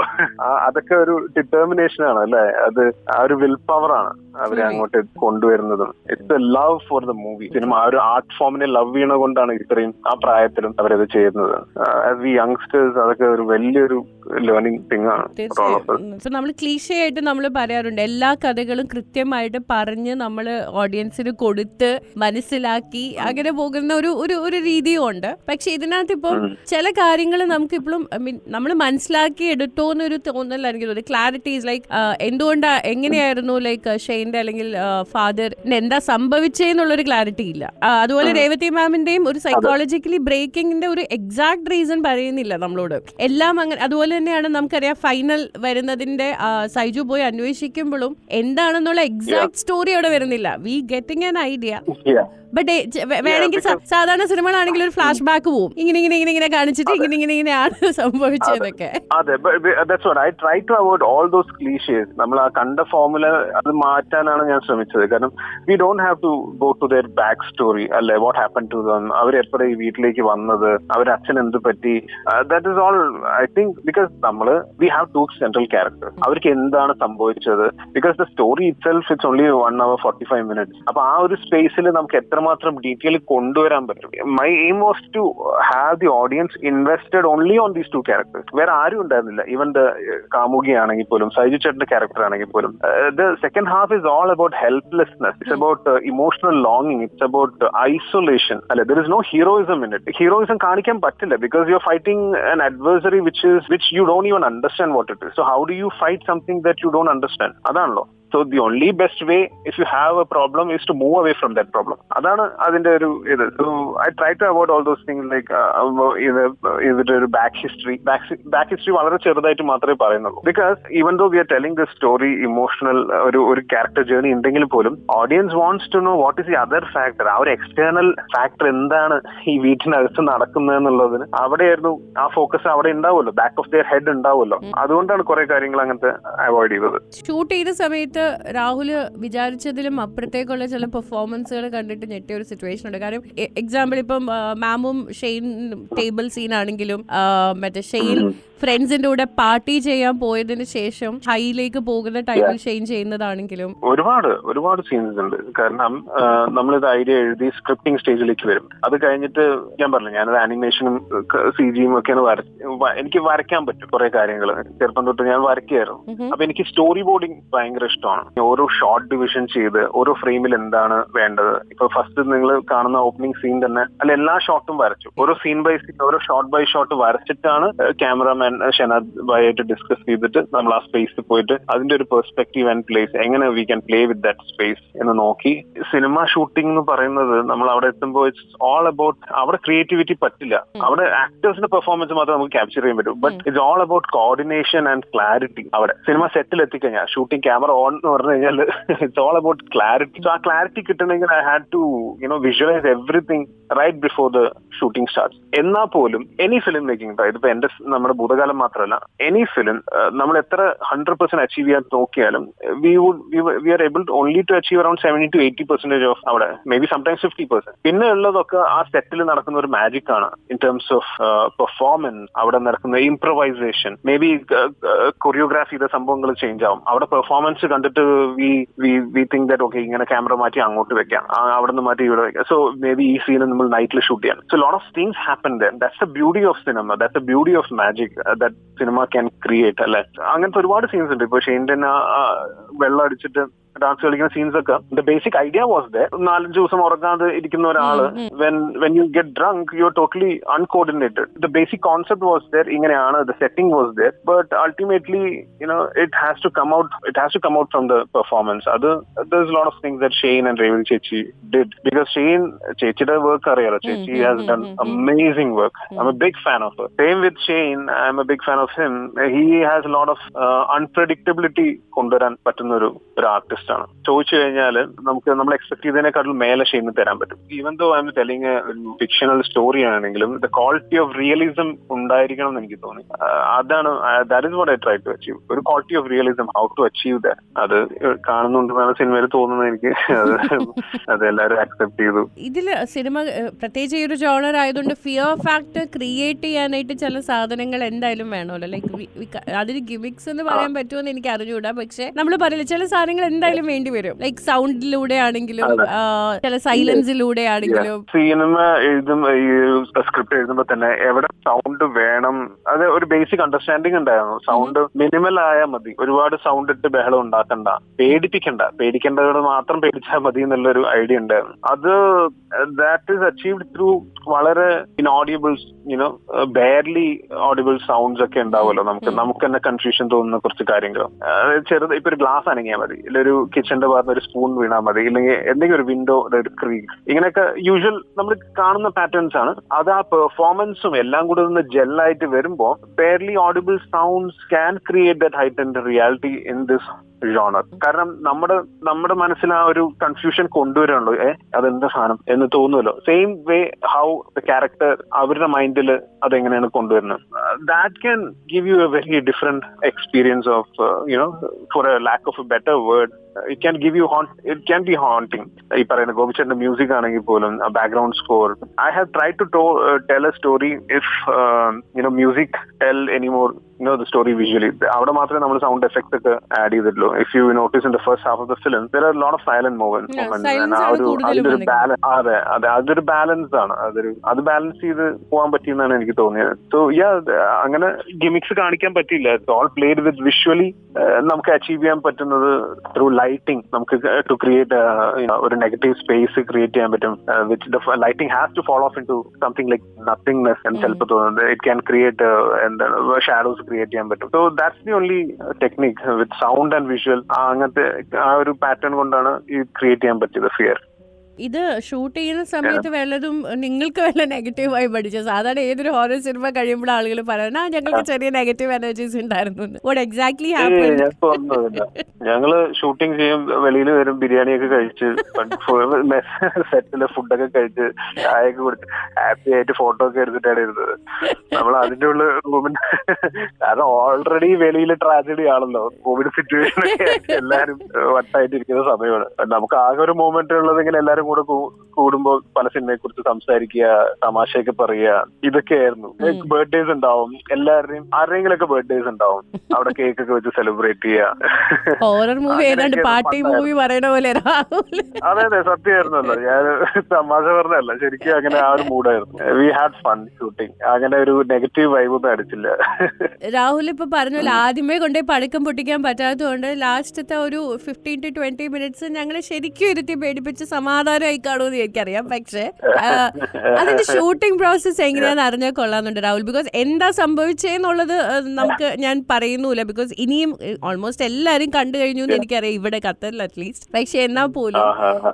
അതൊക്കെ ഒരു ഡിറ്റർമിനേഷൻ ആണ് അല്ലെ, അത് ആ ഒരു വിൽ പവർ ആണ് അവരെ അങ്ങോട്ട് കൊണ്ടുവരുന്നതും. It's a love for the movie. സിനിമ ആ ഒരു ആർട്ട് ഫോമിനെ ലവ് ചെയ്യണ കൊണ്ടാണ് ഇത്രയും ആ പ്രായത്തിലും അവരത് ചെയ്യുന്നത്. ആസ് വി യങ്സ്റ്റേഴ്സ് അതൊക്കെ ഒരു വലിയൊരു ലേണിംഗ് തിങ് ആണ്. നമ്മൾ ക്ലീഷയായിട്ട് നമ്മൾ പറയാറുണ്ട്, എല്ലാ കഥകളും കൃത്യമായിട്ട് പറഞ്ഞ് നമ്മൾ ഓഡിയൻസിന് കൊടുത്ത് മനസ്സിലാക്കി അങ്ങനെ പോകുന്ന ഒരു രീതിയും ഉണ്ട്. പക്ഷെ ഇതിനകത്ത് ഇപ്പം ചില കാര്യങ്ങൾ നമുക്ക് ഇപ്പോഴും നമ്മൾ മനസ്സിലാക്കി എടുത്തോ എന്നൊരു തോന്നൽ എനിക്ക് തോന്നുന്നു. ക്ലാരിറ്റീസ് ലൈക്ക് എന്തുകൊണ്ടാ എങ്ങനെയായിരുന്നു ലൈക്ക് ഷെയ്ന്റെ അല്ലെങ്കിൽ ഫാദറിന് എന്താ സംഭവിച്ചെന്നുള്ളൊരു ക്ലാരിറ്റി ഇല്ല. അതുപോലെ രേവതി മാമിന്റെയും ഒരു സൈക്കോളജിക്കലി ബ്രേക്കിങ്ങിന്റെ ഒരു എക്സാക്ട് റീസൺ പറയുന്നില്ല നമ്മളോട്. എല്ലാം അങ്ങനെ. അതുപോലെ തന്നെയാണ് നമുക്കറിയാം ഫൈനൽ വരുന്നതിന്റെ സൈജു പോയി അന്വേഷിക്കുമ്പോഴും എന്താണെന്നുള്ള എക്സാക്ട് സ്റ്റോറി അവിടെ വരുന്നില്ല. V getting an idea. But വേണമെങ്കിൽ സാധാരണ സിനിമകളാണെങ്കിൽ ഒരു ഫ്ലാഷ് ബാക്ക് പോവും, ഇങ്ങനെ കാണിച്ചിട്ട് ഇങ്ങനെയാണ് സംഭവിച്ചതൊക്കെ. അതെ, that's what I try to avoid all those cliches. നമ്മൾ ആ കണ്ട ഫോർമുല അത് മാറ്റാനാണ് ഞാൻ ശ്രമിച്ചത്. കാരണം we don't have to go to their back story അല്ലെ, what happened to them, അവർ എപ്പോഴാ ഈ വീട്ടിലേക്ക് വന്നത്, അവരുടെ അച്ഛൻ എന്ത് പറ്റി. that is all I think, because നമ്മള് we have two central characters. അവർക്ക് എന്താണ് സംഭവിച്ചത്, because the story itself it's only 1 hour 45 minutes. അപ്പൊ ആ ഒരു സ്പേസിൽ നമുക്ക് എത്രമാത്രം ഡീറ്റെയിൽ കൊണ്ടുവരാൻ പറ്റും. My aim was to have the audience invested only on these 2 characters. വേറെ ആരും ഉണ്ടായിരുന്നില്ല. ഈവൻ ദ കാമുകി ആണെങ്കിൽ പോലും, സൈജു ചേട്ടന്റെ ക്യാരക്ടർ ആണെങ്കിൽ പോലും. The second half is all about helplessness, it's about emotional ലോങ്ങിങ്, ഇറ്റ്സ് അബൌട്ട് ഐസൊലേഷൻ. അല്ലെ, there is no heroism in it. Heroism കാണിക്കാൻ പറ്റില്ല, because you are fighting an adversary which you don't even understand what it is. So how do you fight something that you don't understand? അതാണല്ലോ. So the only best way if you have a problem is to move away from that problem. അതാണ് അതിന്റെ ഒരു ഇത്. So I try to avoid all those things like ഇതിന്റെ ഒരു back history വളരെ ചെറുതായിട്ട് മാത്രമേ പറയുന്നുള്ളൂ. Because even though we are telling the story emotional ഒരു character journey ഉണ്ടെങ്കിൽ പോലും audience wants to know what is the other factor. ആ ഒരു external factor എന്താണ് ഈ വീട്ടിനകത്ത് നടക്കുന്നതെന്നുള്ളതിന് അവിടെയായിരുന്നു ആ ഫോക്കസ്. അവിടെ ഉണ്ടാവുമല്ലോ, ബാക്ക് ഓഫ് ദിയർ ഹെഡ് ഉണ്ടാവുമല്ലോ. അതുകൊണ്ടാണ് കുറെ കാര്യങ്ങൾ അങ്ങനത്തെ അവോയ്ഡ് ചെയ്തത്. ഷൂട്ട് ചെയ്ത സമയത്ത് രാഹുല് വിചാരിച്ചതിലും അപ്പുറത്തേക്കുള്ള ചില പെർഫോമൻസുകൾ കണ്ടിട്ട് ഞെട്ടിയ ഒരു സിറ്റുവേഷൻ ഉണ്ട്. കാരണം എക്സാമ്പിൾ ഇപ്പം മാമും ഷെയ്ൻ ടേബിൾ സീൻ ആണെങ്കിലും മറ്റേ ഷെയ്ൻ ഫ്രണ്ട്സിന്റെ കൂടെ പാർട്ടി ചെയ്യാൻ പോയതിനു ശേഷം ഹൈയിലേക്ക് പോകുന്ന ടൈമിൽ ഷെയ്ൻ ചെയ്യുന്നതാണെങ്കിലും ഒരുപാട് സീൻസ് ഉണ്ട്. കാരണം നമ്മളിത് ഐഡിയ എഴുതി സ്ക്രിപ്റ്റിംഗ് സ്റ്റേജിലേക്ക് വരും. അത് കഴിഞ്ഞിട്ട് ഞാൻ പറഞ്ഞു, ഞാനത് ആനിമേഷനും CGയും ഒക്കെയാണ് എനിക്ക് വരയ്ക്കാൻ പറ്റും കുറെ കാര്യങ്ങൾ. ചെറുപ്പം തൊട്ട് ഞാൻ വരയ്ക്കായിരുന്നു. അപ്പൊ എനിക്ക് സ്റ്റോറി ബോർഡിങ് ഭയങ്കര ഇഷ്ടമാണ്. ഓരോ ഷോർട്ട് ഡിവിഷൻ ചെയ്ത് ഓരോ ഫ്രെയിമിൽ എന്താണ് വേണ്ടത്. ഇപ്പൊ ഫസ്റ്റ് നിങ്ങൾ കാണുന്ന ഓപ്പണിംഗ് സീൻ തന്നെ അല്ല, എല്ലാ ഷോട്ടും വരച്ചു. ഓരോ സീൻ ബൈ സീൻ, ഓരോ ഷോട്ട് ബൈ ഷോട്ട് വരച്ചിട്ടാണ് ക്യാമറമാൻ ഷനാദ് ഭായിയായിട്ട് ഡിസ്കസ് ചെയ്തിട്ട് നമ്മൾ ആ സ്പേസിൽ പോയിട്ട് അതിന്റെ ഒരു പെർസ്പെക്റ്റീവ് ആൻഡ് പ്ലേസ് എങ്ങനെ we can play with that space എന്ന് നോക്കി. സിനിമ ഷൂട്ടിംഗ് എന്ന് പറയുന്നത് നമ്മൾ അവിടെ എത്തുമ്പോൾ ഇറ്റ്സ് ഓൾ അബൌട്ട്, അവിടെ ക്രിയേറ്റിവിറ്റി പറ്റില്ല. അവിടെ ആക്ടേഴ്സിന്റെ പെർഫോമൻസ് മാത്രമേ നമുക്ക് ക്യാപ്ചർ ചെയ്യാൻ പറ്റും. But it's all about coordination and clarity. അവിടെ സിനിമ സെറ്റിൽ എത്തിക്കഴിഞ്ഞാൽ ഷൂട്ടിംഗ് ക്യാമറ ഓൺ എന്ന് പറഞ്ഞു കഴിഞ്ഞാൽ it's all about clarity. So ആ ക്ലാരിറ്റി കിട്ടണമെങ്കിൽ I had to visualise everything right before the shooting starts. എന്നാൽ പോലും എനി ഫിലിം മേക്കിംഗ്, ഇതിപ്പോ നമ്മുടെ ഭൂതകാലം മാത്രമല്ല, എനി ഫിലിം നമ്മൾ എത്ര 100% അച്ചീവ് ചെയ്യാൻ നോക്കിയാലും we are able only to achieve around 70 to 80% of അവിടെ, മേ ബി സംടൈംസ് 50%. പിന്നെ ഉള്ളതൊക്കെ ആ സെറ്റിൽ നടക്കുന്ന ഒരു മാജിക് ആണ് ഇൻ ടേംസ് ഓഫ് പെർഫോമൻസ്. അവിടെ നടക്കുന്ന ഇംപ്രവൈസേഷൻ, മേ ബി കൊറിയോഗ്രാഫി ചെയ്ത സംഭവങ്ങൾ ചേഞ്ച് ആവും. അവിടെ പെർഫോമൻസ് കണ്ടിട്ട് വി തിങ്ക് ദാറ്റ് ഓക്കെ, ഇങ്ങനെ ക്യാമറ മാറ്റി അങ്ങോട്ട് വെക്കാം, അവിടെ നിന്ന് മാറ്റി ഇവിടെ വെക്കാം. സോ മേ ബി ഈ സീൻ നമ്മൾ നൈറ്റിൽ ഷൂട്ട് ചെയ്യാം. So lot of things happen then. That's the beauty of cinema, that's the beauty of magic that cinema can create അല്ലെ. അങ്ങനത്തെ ഒരുപാട് സീൻസ് ഉണ്ട്. ഇപ്പൊ ഷെയ്ൻ്റെ വെള്ളം അടിച്ചിട്ട് ഡാൻസ് കളിക്കുന്ന സീൻസ് ഒക്കെ the basic idea was there. 4-5 ദിവസം ഉറങ്ങാതെ ഇരിക്കുന്ന ഒരാള് when you get drunk you're totally uncoordinated. The basic concept was there, ഇങ്ങനെയാണ്, the setting was there, but ultimately it has to come out from the performance. There's a lot of things that Shane and Revil Chechi did, because Shane Chechi's work അറിയാലോ, Chechi has done amazing work. I'm a big fan of her. Same with Shane, I'm a big fan of him. He has a lot of unpredictability കൊണ്ടുവരാൻ പറ്റുന്ന ഒരു artist ആണ്. ചോദിച്ചു കഴിഞ്ഞാൽ നമ്മൾ expect ചെയ്തതിനെക്കാളും മേലെ ഷെയ്ന് തരാൻ പറ്റും. Even though I am telling fictional story ആണെങ്കിലും ദ ക്വാളിറ്റി ഓഫ് റിയലിസം ഉണ്ടായിരിക്കണം എന്ന് എനിക്ക് തോന്നി. അതാണ് that is what I try to achieve. ഒരു quality of realism, how to achieve that. അത് കാണുന്നുണ്ടെന്നാണ് സിനിമയിൽ തോന്നുന്നത് എനിക്ക്. അത് എല്ലാവരും അക്സെപ്റ്റ് ചെയ്തു. ഇതില് സിനിമ പ്രത്യേകിച്ച് ഈ ഒരു ജോണർ ആയതുകൊണ്ട് ഫിയർ ഫാക്ടർ ക്രിയേറ്റ് ചെയ്യാനായിട്ട് ചില സാധനങ്ങൾ എന്തായാലും വേണമല്ലോ. ലൈക്ക് അതിന് ഗിമിക്സ് എന്ന് പറയാൻ പറ്റുമെന്ന് എനിക്ക് അറിഞ്ഞുകൂടാ, പക്ഷെ നമ്മൾ പറയില്ല ചില സാധനങ്ങൾ എന്തായാലും വേണ്ടി വരും. ലൈക്ക് സൗണ്ടിലൂടെ ആണെങ്കിലും ചില സൈലൻസിലൂടെ ആണെങ്കിലും. സിനിമ സ്ക്രിപ്റ്റ് എഴുതുമ്പോ തന്നെ എവിടെ സൗണ്ട് വേണം, അത് ഒരു ബേസിക് അണ്ടർസ്റ്റാൻഡിങ് ഉണ്ടായിരുന്നു. സൗണ്ട് മിനിമൽ ആയാൽ മതി, ഒരുപാട് സൗണ്ട് ഇട്ട് ബഹളം ഉണ്ടാക്കണ്ട, പേടിക്കേണ്ടത് മാത്രം പേടിച്ചാൽ മതി എന്നുള്ളൊരു ഐഡിയ ഉണ്ടായിരുന്നു. അത് ദാറ്റ് ഈസ് അച്ചീവ്ഡ് ത്രൂ വളരെ ഇൻഓഡിയബിൾസ്, ബെയർലി ഓഡിബിൾ സൗണ്ട്സ് ഒക്കെ ഉണ്ടാവുമല്ലോ. നമുക്ക് തന്നെ കൺഫ്യൂഷൻ തോന്നുന്ന കുറച്ച് കാര്യങ്ങൾ. ചെറുത് ഇപ്പൊ ഒരു ഗ്ലാസ് അനങ്ങിയാൽ മതി, ഇല്ലൊരു കിച്ചന്റെ ഭാഗത്ത് ഒരു സ്പൂൺ വീണാൽ മതി, ഇല്ലെങ്കിൽ എന്തെങ്കിലും ഒരു വിൻഡോ ഒരു ക്രീക്ക്, ഇങ്ങനെയൊക്കെ യൂഷ്വൽ നമ്മൾ കാണുന്ന പാറ്റേൺസ് ആണ്. അത് ആ പെർഫോമൻസും എല്ലാം കൂടെ ഒന്ന് ജെല്ലായിട്ട് വരുമ്പോ barely audible sounds can create that heightened reality in this genre. കാരണം നമ്മുടെ മനസ്സിൽ ആ ഒരു കൺഫ്യൂഷൻ കൊണ്ടുവരാണല്ലോ, അതെന്താ സാധനം എന്ന് തോന്നുമല്ലോ. Same way how the character അവരുടെ മൈൻഡിൽ അതെങ്ങനെയാണ് കൊണ്ടുവരുന്നത്. That can give you a very different experience of for a lack of a better word. It can give you it can be haunting. ഈ പറയുന്ന ഗോപിച്ചേട്ടന്റെ മ്യൂസിക് ആണെങ്കിൽ പോലും background score. I have tried to tell a story if music tell anymore the story visually. അവിടെ മാത്രമേ നമ്മൾ sound effects ഒക്കെ add ചെയ്തിട്ടുള്ളൂ. If you notice in the first half of the film there are a lot of silent moments. അതൊരു balance, അതെ അതൊരു balance ആണ്. അത് ബാലൻസ് ചെയ്ത് പോകാൻ പറ്റിയെന്നാണ് എനിക്ക് തോന്നിയത്. സോ അങ്ങനെ ഗിമിക്സ് കാണിക്കാൻ പറ്റില്ല. It's all played with visually. നമുക്ക് അച്ചീവ് ചെയ്യാൻ പറ്റുന്നത് ത്രൂ ലൈറ്റിംഗ്. നമുക്ക് ടു ക്രിയേറ്റ് ഒരു നെഗറ്റീവ് സ്പേസ് ക്രിയേറ്റ് ചെയ്യാൻ പറ്റും. Which the lighting has to follow of into something like nothingness എന്ന് ചിലപ്പോൾ തോന്നുന്നത്. It can create shadows create ചെയ്യാൻ പറ്റും. So that's the only technique with sound and visual. അങ്ങനത്തെ ആ ഒരു പാറ്റേൺ കൊണ്ടാണ് ഈ ക്രിയേറ്റ് ചെയ്യാൻ പറ്റിയത് ഫിയർ. ഇത് ഷൂട്ട് ചെയ്യുന്ന സമയത്ത് വല്ലതും നിങ്ങൾക്ക് വല്ല നെഗറ്റീവായി പഠിച്ചു? സാധാരണ ഏതൊരു ഹൊറർ സിനിമ കഴിയുമ്പോൾ ആളുകൾ പറയുന്നത് ഞങ്ങൾക്ക് ചെറിയ നെഗറ്റീവ് എനർജീസ് ഉണ്ടായിരുന്നു. What exactly happened? ഞങ്ങള് ഷൂട്ടിംഗ് ചെയ്യും, വെളിയിൽ വരും, ബിരിയാണിയൊക്കെ കഴിച്ച് സെറ്റിലെ ഫുഡൊക്കെ കഴിച്ച് ചായയൊക്കെ കുടിച്ച് ഹാപ്പി ആയിട്ട് ഫോട്ടോ ഒക്കെ എടുത്തിട്ടാണ് ഇരുന്നത്. നമ്മൾ അതിന്റെ ഉള്ള റൂമിൽ, കാരണം ഓൾറെഡി വെളിയിൽ ട്രാജഡി ആണല്ലോ, കോവിഡ് സിറ്റുവേഷൻ എല്ലാരും വട്ടായിട്ടിരിക്കുന്ന സമയമാണ്. നമുക്ക് ആകെ ഒരു മൂമെന്റ് ഉള്ളത് ഇങ്ങനെ എല്ലാരും കൂടെ കൂടുമ്പോൾ പല സിനിമയെ കുറിച്ച് സംസാരിക്കുക, തമാശയൊക്കെ പറയുക, ഇതൊക്കെയായിരുന്നു. ബർത്ത്ഡേസ് ഉണ്ടാവും, എല്ലാവരുടെയും ആരുടെയെങ്കിലൊക്കെ ബർത്ത്ഡേസ് ഉണ്ടാവും, അവിടെ കേക്ക് ഒക്കെ വെച്ച് സെലിബ്രേറ്റ് ചെയ്യുക. ഹൊറർ മൂവി ഏതാണ്ട് പാർട്ടി മൂവി പറയണ പോലെ. അതെ അതെ, സത്യമായിരുന്നല്ലോ. ഞാൻ തമാശ പറഞ്ഞല്ല, ശരിക്കും അങ്ങനെ ആ ഒരു മൂഡായിരുന്നു. We had fun shooting. അങ്ങനെ ഒരു നെഗറ്റീവ് വൈബ് ഒന്നും അടിച്ചില്ല. രാഹുൽ ഇപ്പൊ പറഞ്ഞല്ലോ ആദ്യമേ കൊണ്ടേ പടക്കം പൊട്ടിക്കാൻ പറ്റാത്തതുകൊണ്ട് ലാസ്റ്റത്തെ ഒരു 15 to 20 മിനിറ്റ്സ് ഞങ്ങളെ ശരിക്കും ഇരുത്തി പേടിപ്പിച്ച് സമാധാനമായി കാണുമെന്ന് എനിക്കറിയാം. പക്ഷെ അതിന്റെ ഷൂട്ടിംഗ് പ്രോസസ് എങ്ങനെയാണെന്ന് അറിഞ്ഞാൽ കൊള്ളാന്നുണ്ട് രാഹുൽ. ബിക്കോസ് എന്താ സംഭവിച്ചെന്നുള്ളത് ഞാൻ പറയുന്നില്ല, ബിക്കോസ് ഇനിയും ഓൾമോസ്റ്റ് എല്ലാരും കണ്ടു കഴിഞ്ഞു എന്ന് എനിക്കറിയാം, ഇവിടെ ഖത്തറിൽ അറ്റ്ലീസ്റ്റ്. പക്ഷെ എന്നാൽ പോലും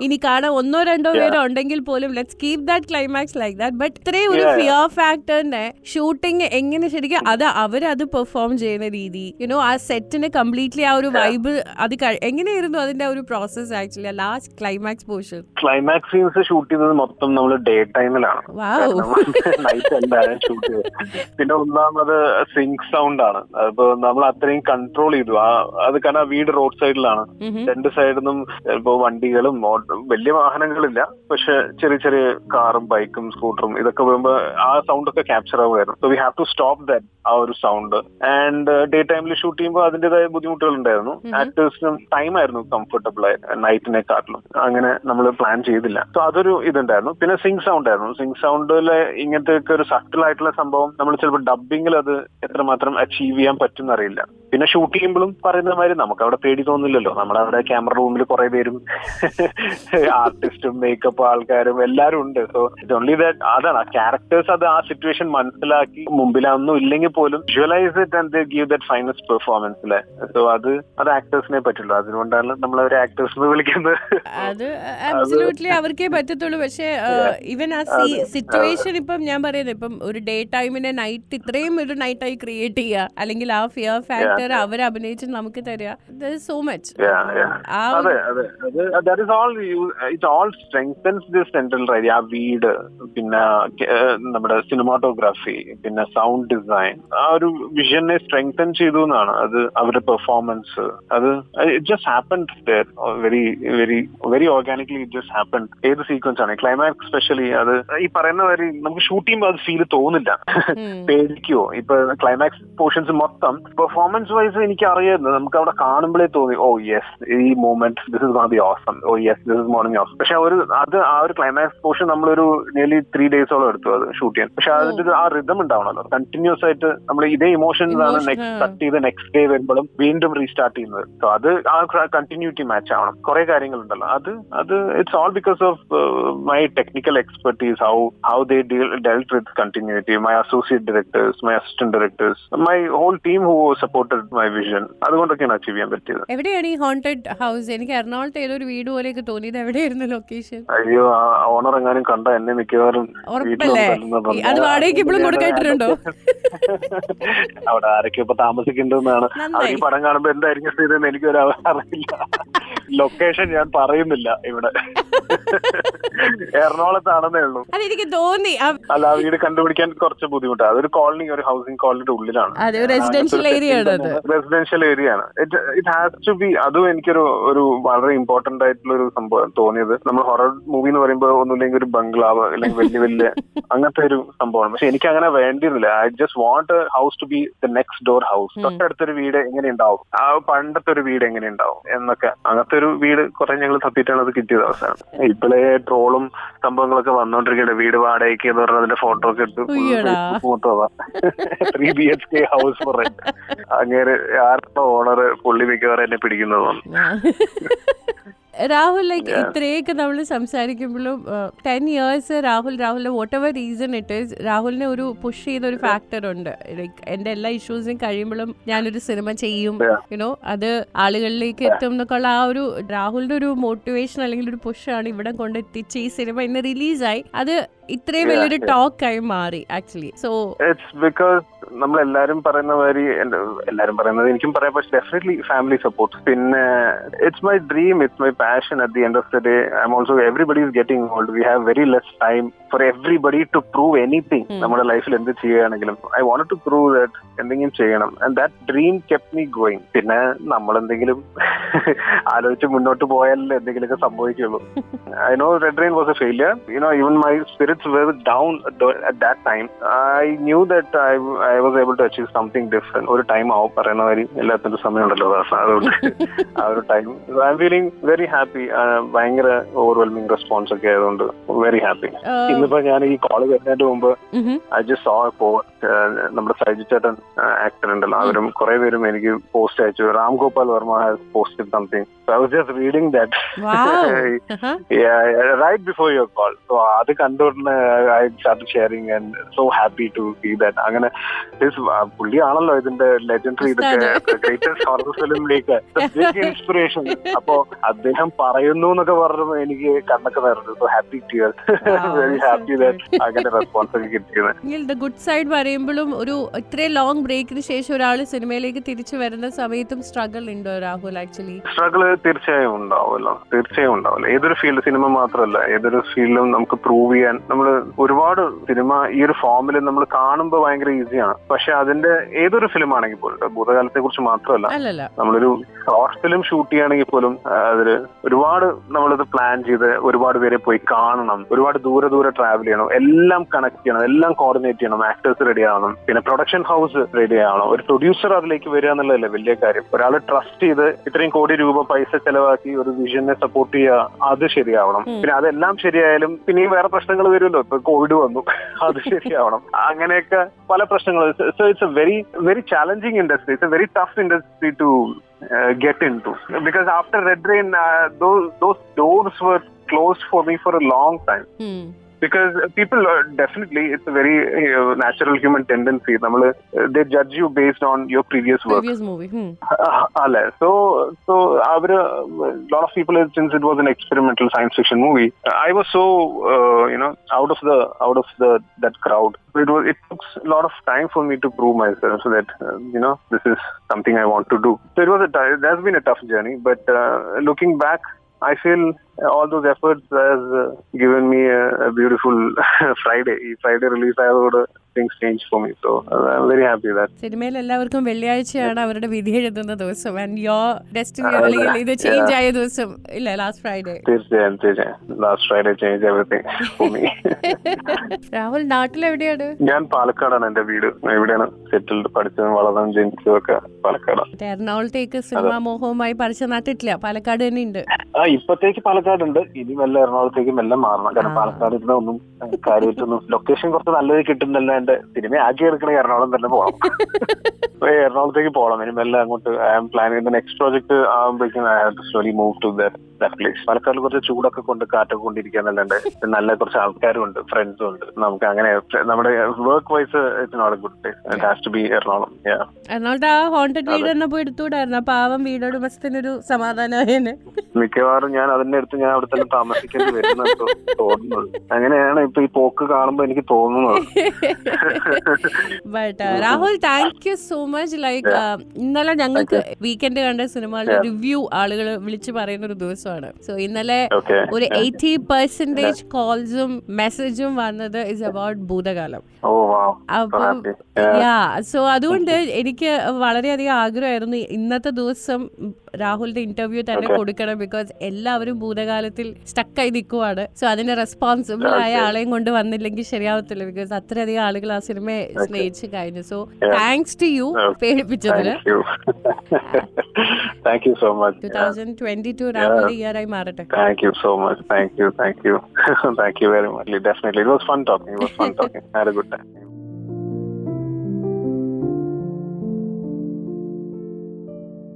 ഇനി കാണാൻ 1-2 പേരോ ഉണ്ടെങ്കിൽ പോലും let's keep that climax like that. But ഇത്രയും ഒരു ഫിയർ ഫാക്ടറിന്റെ ഷൂട്ടിംഗ് എങ്ങനെ ശരിക്കും അവരത് പെർഫോം ചെയ്യുന്ന രീതി, ആ സെറ്റിന് കംപ്ലീറ്റ്ലി ആ ഒരു വൈബ്, അത് എങ്ങനെയായിരുന്നു അതിന്റെ ഒരു process actually last climax portion? Climax scenes shoot ചെയ്തത് മൊത്തം നമ്മൾ ഡേ ടൈമിലാണ്, നൈറ്റ് അല്ലാതെ ഷൂട്ട് ചെയ്തത്. പിന്നെ ഒന്നാമത് സിങ്ക് സൗണ്ട് ആണ്. അപ്പൊ നമ്മൾ അത്രയും കൺട്രോൾ ചെയ്തു. അത് കാരണം വീട് റോഡ് സൈഡിലാണ്, 2 സൈഡിൽ നിന്നും ഇപ്പൊ വണ്ടികളും വലിയ വാഹനങ്ങളില്ല, പക്ഷെ ചെറിയ ചെറിയ കാറും ബൈക്കും സ്കൂട്ടറും ഇതൊക്കെ വരുമ്പോ ആ സൗണ്ട് ഒക്കെ ക്യാപ്ചർ ആവുമായിരുന്നു. So we have to stop that, ആ ഒരു സൗണ്ട്. ആൻഡ് ഡേ ടൈമിൽ ഷൂട്ട് ചെയ്യുമ്പോൾ അതിന്റേതായ ബുദ്ധിമുട്ടുകൾ ഉണ്ടായിരുന്നു. ആക്ടേഴ്സിനും ടൈം ആയിരുന്നു കംഫർട്ടബിൾ ആയി നൈറ്റിനെക്കാട്ടിലും. അങ്ങനെ നമ്മൾ പ്ലാൻ ചെയ്തില്ല. സോ അതൊരു ഇതുണ്ടായിരുന്നു. പിന്നെ സിങ്ക് സൗണ്ട് ആയിരുന്നു. സിങ്ക് സൗണ്ടില് ഇങ്ങനത്തെ ഒക്കെ ഒരു സട്ടിൽ ആയിട്ടുള്ള സംഭവം നമ്മൾ ചിലപ്പോൾ ഡബിങ്ങിൽ അത് എത്രമാത്രം അച്ചീവ് ചെയ്യാൻ പറ്റും എന്നറിയില്ല. പിന്നെ ഷൂട്ട് ചെയ്യുമ്പോഴും പറയുന്ന മാതിരി നമുക്ക് അവിടെ പേടി തോന്നില്ലല്ലോ. നമ്മുടെ അവിടെ ക്യാമറ റൂമിൽ കുറെ പേരും ആർട്ടിസ്റ്റും മേക്കപ്പ് ആൾക്കാരും എല്ലാരും ഉണ്ട്. സോ ഇറ്റ് ഓൺലി ദാറ്റ് അതാണ് ആ ക്യാരക്ടേഴ്സ് അത് ആ സിറ്റുവേഷൻ മനസ്സിലാക്കി മുമ്പിലൊന്നും ഇല്ലെങ്കിൽ പോലും visualise it and they give that finest performance അല്ലേ. സോ അത് ആക്ടേഴ്സിനെ പറ്റുള്ളൂ. അതുകൊണ്ടാണ് നമ്മൾ അവരെ ആക്ടേഴ്സ് വിളിക്കുന്നത്. അത് അബ്സല്യൂട്ട്ലി അവർക്കേ പറ്റത്തുള്ളൂ. പക്ഷേ ഈവൻ ആ സിറ്റുവേഷൻ ഇപ്പം ഞാൻ പറയുന്നത് ഇപ്പം ഒരു ഡേ ടൈമിനെ നൈറ്റ് ഇത്രയും ഒരു നൈറ്റായി ക്രിയേറ്റ് ചെയ്യുക, അല്ലെങ്കിൽ ആ ഫിയർ ഫാക്ടർ അവർ അഭിനയിച്ച് നമുക്ക് തരിക, സോ മച്ച്. ആ വീട്, പിന്നെ നമ്മുടെ സിനിമാറ്റോഗ്രാഫി, പിന്നെ സൗണ്ട് ഡിസൈൻ, ആ ഒരു വിഷനെ സ്ട്രെങ്തൻ ചെയ്തു എന്നാണ്. അത് അവരുടെ പെർഫോമൻസ്, അത് it just happened there very very very organically. It just happened. ഏത് സീക്വൻസ് ആണ് ക്ലൈമാക്സ് സ്പെഷ്യലി, അത് ഈ പറയുന്ന വരി നമുക്ക് ഷൂട്ട് ചെയ്യുമ്പോൾ അത് ഫീൽ തോന്നില്ല, പേടിക്കോ. ഇപ്പൊ ക്ലൈമാക്സ് പോർഷൻസ് മൊത്തം പെർഫോമൻസ് വൈസ് എനിക്ക് അറിയായിരുന്നു, നമുക്ക് അവിടെ കാണുമ്പോഴേ തോന്നി ഓ യെസ് ഈ moment this is gonna be awesome, oh yes this is morning awesome. പക്ഷെ ആ ഒരു ക്ലൈമാക്സ് പോർഷൻ നമ്മളൊരു നിയർലി 3 days എടുത്തു അത് ഷൂട്ട് ചെയ്യാൻ. പക്ഷെ അതിന്റെ ആ റിതം ഉണ്ടാവണല്ലോ, കണ്ടിന്യൂസ് ആയിട്ട് നമ്മൾ ഇതേ ഇമോഷൻസ് ആണ് കട്ട് ചെയ്ത് നെക്സ്റ്റ് ഡേ വരുമ്പോഴും വീണ്ടും റീസ്റ്റാർട്ട് ചെയ്യുന്നത്. സോ അത് ആ കണ്ടിന്യൂറ്റി മാച്ച് ആവണം. കുറെ കാര്യങ്ങളുണ്ടല്ലോ, അത് it's all because of my technical expertise, how they dealt with continuity, my associate directors, my assistant directors, my whole team who supported my vision. അതുകൊണ്ടൊക്കെയാണ് achieve ചെയ്യാൻ പറ്റിയത്. എവിടെയാണ് ഈ ഹോണ്ടഡ് ഹൗസ്? എനിക്ക് എറണാകുളത്ത് ഏതൊരു വീട് പോലെയൊക്കെ തോന്നിയത്. എവിടെയായിരുന്നു ലൊക്കേഷൻ? അയ്യോ, ഓണർ എങ്ങാനും കണ്ട എന്നെ മിക്കവാറും അത് വാടകയ്ക്ക് ഇപ്പോഴും കൊടുക്കായിട്ടുണ്ടോ? അവിടെ ആരൊക്കെ ഇപ്പൊ താമസിക്കേണ്ടതെന്നാണ് അവർ ഈ പടം കാണുമ്പോ എന്തായിരിക്കും സ്ഥിതി എനിക്കൊരു അറിയില്ല. ലൊക്കേഷൻ ഞാൻ പറയുന്നില്ല ഇവിടെ, എറണാകുളത്താണെന്നേ ഉള്ളൂ. അതെനിക്ക് തോന്നി. അല്ല, ആ വീട് കണ്ടുപിടിക്കാൻ കുറച്ച് ബുദ്ധിമുട്ടാണ്. അതൊരു കോളനി, ഒരു ഹൗസിംഗ് കോളനിയുടെ ഉള്ളിലാണ്. റെസിഡൻഷ്യൽ ഏരിയ ആണ്. It has to be. അതും എനിക്കൊരു വളരെ ഇമ്പോർട്ടന്റ് ആയിട്ടുള്ള ഒരു സംഭവം തോന്നിയത്. നമ്മൾ ഹൊറർ മൂവി എന്ന് പറയുമ്പോൾ ഒന്നുമില്ലെങ്കിൽ ഒരു ബംഗ്ലാവ് അല്ലെങ്കിൽ വലിയ വലിയ അങ്ങനത്തെ ഒരു സംഭവമാണ്. പക്ഷെ എനിക്ക് അങ്ങനെ വേണ്ടിയിരുന്നില്ല. I just want a house to be the next door house. തൊട്ടടുത്തൊരു വീട് എങ്ങനെ ഉണ്ടാവും, ആ പണ്ടത്തെ ഒരു വീട് എങ്ങനെ ഉണ്ടാവും എന്നൊക്കെ, അങ്ങനത്തെ ഒരു വീട് കുറെ ഞങ്ങൾ തപ്പിയിട്ടാണ് അത് കിട്ടിയത് അവസാനം. ഇപ്പോഴേ ട്രോളും സംഭവങ്ങളൊക്കെ വന്നോണ്ടിരിക്കട്ടെ. വീട് വാടകയ്ക്ക് എന്ന് പറഞ്ഞ അതിന്റെ ഫോട്ടോ ഒക്കെ എടുത്ത് മൊത്തം 3 BHK ഹൗസ് ഫോർ റെന്റ്. അങ്ങനെ ആരുടെ ഓണർ പുള്ളി മിക്കവാറും എന്നെ പിടിക്കുന്നതാണ്. രാഹുൽ, ലൈക്ക് ഇത്രയൊക്കെ നമ്മൾ സംസാരിക്കുമ്പോഴും 10 years രാഹുലിന്റെ what ever reason it is, രാഹുലിനെ ഒരു പുഷ് ചെയ്ത ഒരു ഫാക്ടർ ഉണ്ട്. ലൈക്ക് എന്റെ എല്ലാ ഇഷ്യൂസും കഴിയുമ്പോഴും ഞാനൊരു സിനിമ ചെയ്യും, യുനോ അത് ആളുകളിലേക്ക് എത്തും എന്നൊക്കെയുള്ള ആ ഒരു രാഹുലിന്റെ ഒരു മോട്ടിവേഷൻ അല്ലെങ്കിൽ ഒരു പുഷാണ് ഇവിടെ കൊണ്ടെത്തിച്ച് ഈ സിനിമ ഇന്ന് റിലീസായി അത് ഇത്രയും വലിയൊരു ടോക്കായി മാറി ആക്ച്വലി. സോ ഇറ്റ്സ് ബിക്കോസ് നമ്മളെല്ലാരും പറയുന്ന മാതിരി, എല്ലാരും പറയുന്നത് എനിക്കും പറയാം, പക്ഷെ ഡെഫിനറ്റ്ലി ഫാമിലി സപ്പോർട്ട്. പിന്നെ it's my dream, it's my passion. At the end of the day, I'm also, everybody is getting old. We have very less time for everybody to prove anything. നമ്മുടെ ലൈഫിൽ എന്ത് ചെയ്യുകയാണെങ്കിലും I wanted to prove that എന്തെങ്കിലും ചെയ്യണം, and that dream kept me going. പിന്നെ നമ്മളെന്തെങ്കിലും ആലോചിച്ച് മുന്നോട്ട് പോയാലേ എന്തെങ്കിലുമൊക്കെ സംഭവിക്കുള്ളൂ. I know Red Rain was a failure. You know, even my spirits were down at that time. I knew that I was able to achieve something different. ഒരു time ആവും, പറയുന്ന മാതിരി എല്ലാത്തിൻ്റെ സമയമുണ്ടല്ലോ, അതുകൊണ്ട് ആ ഒരു time. I'm feeling very happy. ഭയങ്കര ഓവർവെൽമിംഗ് റെസ്പോൺസ് ഒക്കെ ആയതുകൊണ്ട് വെരി ഹാപ്പി. ഇന്നിപ്പോ ഞാൻ ഈ കോള് വരുന്നതിന് മുമ്പ് I just so A post. നമ്മുടെ സൈജു ചേട്ടൻ ആക്ടർ ഉണ്ടല്ലോ, അവരും കുറെ പേരും എനിക്ക് പോസ്റ്റ് അയച്ചു. Ram Gopal Varma has posted something. I was just reading that. Yeah, right before your call. So അത് കണ്ടുകൊണ്ട് I started sharing and so happy to see that. അങ്ങനെ പുള്ളിയാണല്ലോ ഇതിന്റെ ലെജൻഡറി, ഇതൊക്കെ ഗ്രേറ്റസ്റ്റ് ഹൊറർ ഫിലിമിലേക്ക് ബിഗ് ഇൻസ്പിറേഷൻ. അപ്പോ അദ്ദേഹം പറയുന്നു എന്നൊക്കെ പറഞ്ഞത് എനിക്ക് കണ്ണൊക്കെ നിറഞ്ഞു. So happy to very happy that അങ്ങനെ റെസ്പോൺസ് ഒക്കെ കിട്ടിയത്. ഗുഡ് സൈഡ് പറയുമ്പോഴും ഒരു ഇത്രയും ലോങ് ബ്രേക്കിന് ശേഷം ഒരാൾ സിനിമയിലേക്ക് തിരിച്ചു വരുന്ന സമയത്തും സ്ട്രഗിൾ ഉണ്ടോ രാഹുൽ? ആക്ച്വലി സ്ട്രഗിൾ തീർച്ചയായും ഉണ്ടാവുമല്ലോ. ഏതൊരു ഫീൽഡ്, സിനിമ മാത്രമല്ല, ഏതൊരു ഫീൽഡിലും നമുക്ക് പ്രൂവ് ചെയ്യാൻ നമ്മൾ ഒരുപാട് സിനിമ ഈ ഒരു ഫോമിൽ നമ്മൾ കാണുമ്പോൾ ഭയങ്കര ഈസിയാണ്. പക്ഷെ അതിന്റെ ഏതൊരു ഫിലിം ആണെങ്കിൽ പോലും, ഭൂതകാലത്തെ കുറിച്ച് മാത്രമല്ല, നമ്മളൊരു ഷോർട്ട് ഫിലിം ഷൂട്ട് ചെയ്യുകയാണെങ്കിൽ പോലും അതിൽ ഒരുപാട് നമ്മളിത് പ്ലാൻ ചെയ്ത് ഒരുപാട് പേരെ പോയി കാണണം, ഒരുപാട് ദൂരെ ട്രാവൽ ചെയ്യണം, എല്ലാം കണക്ട് ചെയ്യണം, എല്ലാം കോർഡിനേറ്റ് ചെയ്യണം, ആക്ടേഴ്സ് റെഡി ആവണം, പിന്നെ പ്രൊഡക്ഷൻ ഹൗസ് റെഡി ആവണം, ഒരു പ്രൊഡ്യൂസർ അതിലേക്ക് വരിക എന്നുള്ളതല്ലേ വലിയ കാര്യം. ഒരാൾ ട്രസ്റ്റ് ചെയ്ത് ഇത്രയും കോടി രൂപ പൈസ ചെലവാക്കി ഒരു വിഷനെ സപ്പോർട്ട് ചെയ്യുക, അത് ശരിയാവണം. പിന്നെ അതെല്ലാം ശരിയായാലും പിന്നെ വേറെ പ്രശ്നങ്ങൾ വരുമല്ലോ. ഇപ്പൊ കോവിഡ് വന്നു, അത് ശരിയാവണം. അങ്ങനെയൊക്കെ പല പ്രശ്നങ്ങൾ so it's a very, very challenging industry. It's a very tough industry to get into, because after Red Rain, those doors were closed for me for a long time. Because people definitely, it's a very natural human tendency. They judge you based on your previous work. Previous movie. So a lot of people, since it was an experimental science fiction movie, I was so out of that crowd. It took a lot of time for me to prove myself that this is something I want to do. So it has been a tough journey, but looking back, I feel all those efforts has given me a beautiful Friday. Friday release ആയതോടെ things changed for me. So I'm very happy that. സിനിമയിൽ എല്ലാവർക്കും വെള്ളിയാഴ്ചയാണ് അവരുടെ വിധി എഴുതുന്ന ദിവസം. And your destiny അല്ലെങ്കിൽ ഇത് change ആയ ദിവസം ഇല്ല, ലാസ്റ്റ് ഫ്രൈഡേ. തീർച്ചയായും last Friday change everything for me. Rahul നാട്ടിൽ എവിടെയാണ്? ഞാൻ പാലക്കാടാണ് എന്റെ വീട്. ഇവിടെയാണ് സെറ്റിൽഡ്, പഠിച്ചതും വളർന്നതും ജനിച്ചതും ഒക്കെ പാലക്കാടാണ്. എറണാകുളത്തേക്ക് സിനിമാ മോഹവുമായി പറിച്ചു നട്ടിട്ടില്ല, പാലക്കാട് തന്നെ ഉണ്ട്. ഇപ്പത്തേക്ക് പാലക്കാടുണ്ട്, ഇനി വല്ല എറണാകുളത്തേക്കും എല്ലാം മാറണം. കാരണം പാലക്കാട് ഇരുന്ന ഒന്നും കാര്യമായിട്ടൊന്നും ലൊക്കേഷൻ കുറച്ച് നല്ലത് കിട്ടുന്നില്ല. എന്റെ സിനിമ ആക്കി എടുക്കണമെങ്കിൽ എറണാകുളം തന്നെ പോകണം. എറണാകുളത്തേക്ക് പോകണം. ഇനി മെല്ലെ അങ്ങോട്ട് I am planning next project ആകുമ്പോഴേക്കും I have to slowly move to that place. Palakkad കുറച്ച് ചൂടൊക്കെ കൊണ്ട് കാറ്റൊക്കെ കൊണ്ടിരിക്കാന്നല്ലാണ്ട് നല്ല കുറച്ച് ആൾക്കാരും ഉണ്ട്, ഫ്രണ്ട്സും ഉണ്ട്. നമുക്ക് അങ്ങനെ നമ്മുടെ work wise it's not a good place. It has to be Ernakulam. എറണാകുളത്ത് ആ ഹോണ്ടഡ് വീട് തന്നെ പോയി എടുത്തുകൂടായിരുന്നു? പാവം വീടുടമസ്ഥനൊരു സമാധാനമായേനെ. മിക്കവാറും ഞാൻ അതിന്റെ അടുത്ത് ഞാൻ അവിടെ തന്നെ താമസിക്കേണ്ടി വരുന്ന തോന്നുന്നത്. അങ്ങനെയാണ് ഇപ്പൊ ഈ പോക്ക് കാണുമ്പോ എനിക്ക് തോന്നുന്നത്. But Rahul, thank you so much. Like ഇന്നലെ ഞങ്ങൾക്ക് വീക്കെൻഡ് കണ്ട സിനിമകളുടെ റിവ്യൂ ആളുകൾ വിളിച്ചു പറയുന്ന ഒരു ദിവസമാണ്. സോ ഇന്നലെ ഒരു 80% കോൾസും മെസ്സേജും വന്നത് ഇസ് അബൌട്ട് ഭൂതകാലം. അപ്പം സോ അതുകൊണ്ട് എനിക്ക് വളരെയധികം ആഗ്രഹമായിരുന്നു ഇന്നത്തെ ദിവസം രാഹുലിന്റെ ഇന്റർവ്യൂ തന്നെ കൊടുക്കണം. ബിക്കോസ് എല്ലാവരും ഭൂതകാലത്തിൽ സ്റ്റക്കായി നിൽക്കുവാണ്. സോ അതിന് റെസ്പോൺസിബിൾ ആയ ആളെയും കൊണ്ട് വന്നില്ലെങ്കിൽ ശരിയാവത്തില്ല. ബിക്കോസ് അത്രയധികം ആളുകൾ ആ സിനിമയെ സ്നേഹിച്ച് കഴിഞ്ഞു. സോ താങ്ക്സ് ടു യു പേടിപ്പിച്ചതിന്. 2022 രാഹുലിന്റെ ഇയർ ആയി മാറട്ടെ. Thank you so much. Thank you. Thank you very much. Definitely. It was fun talking. Had a good time.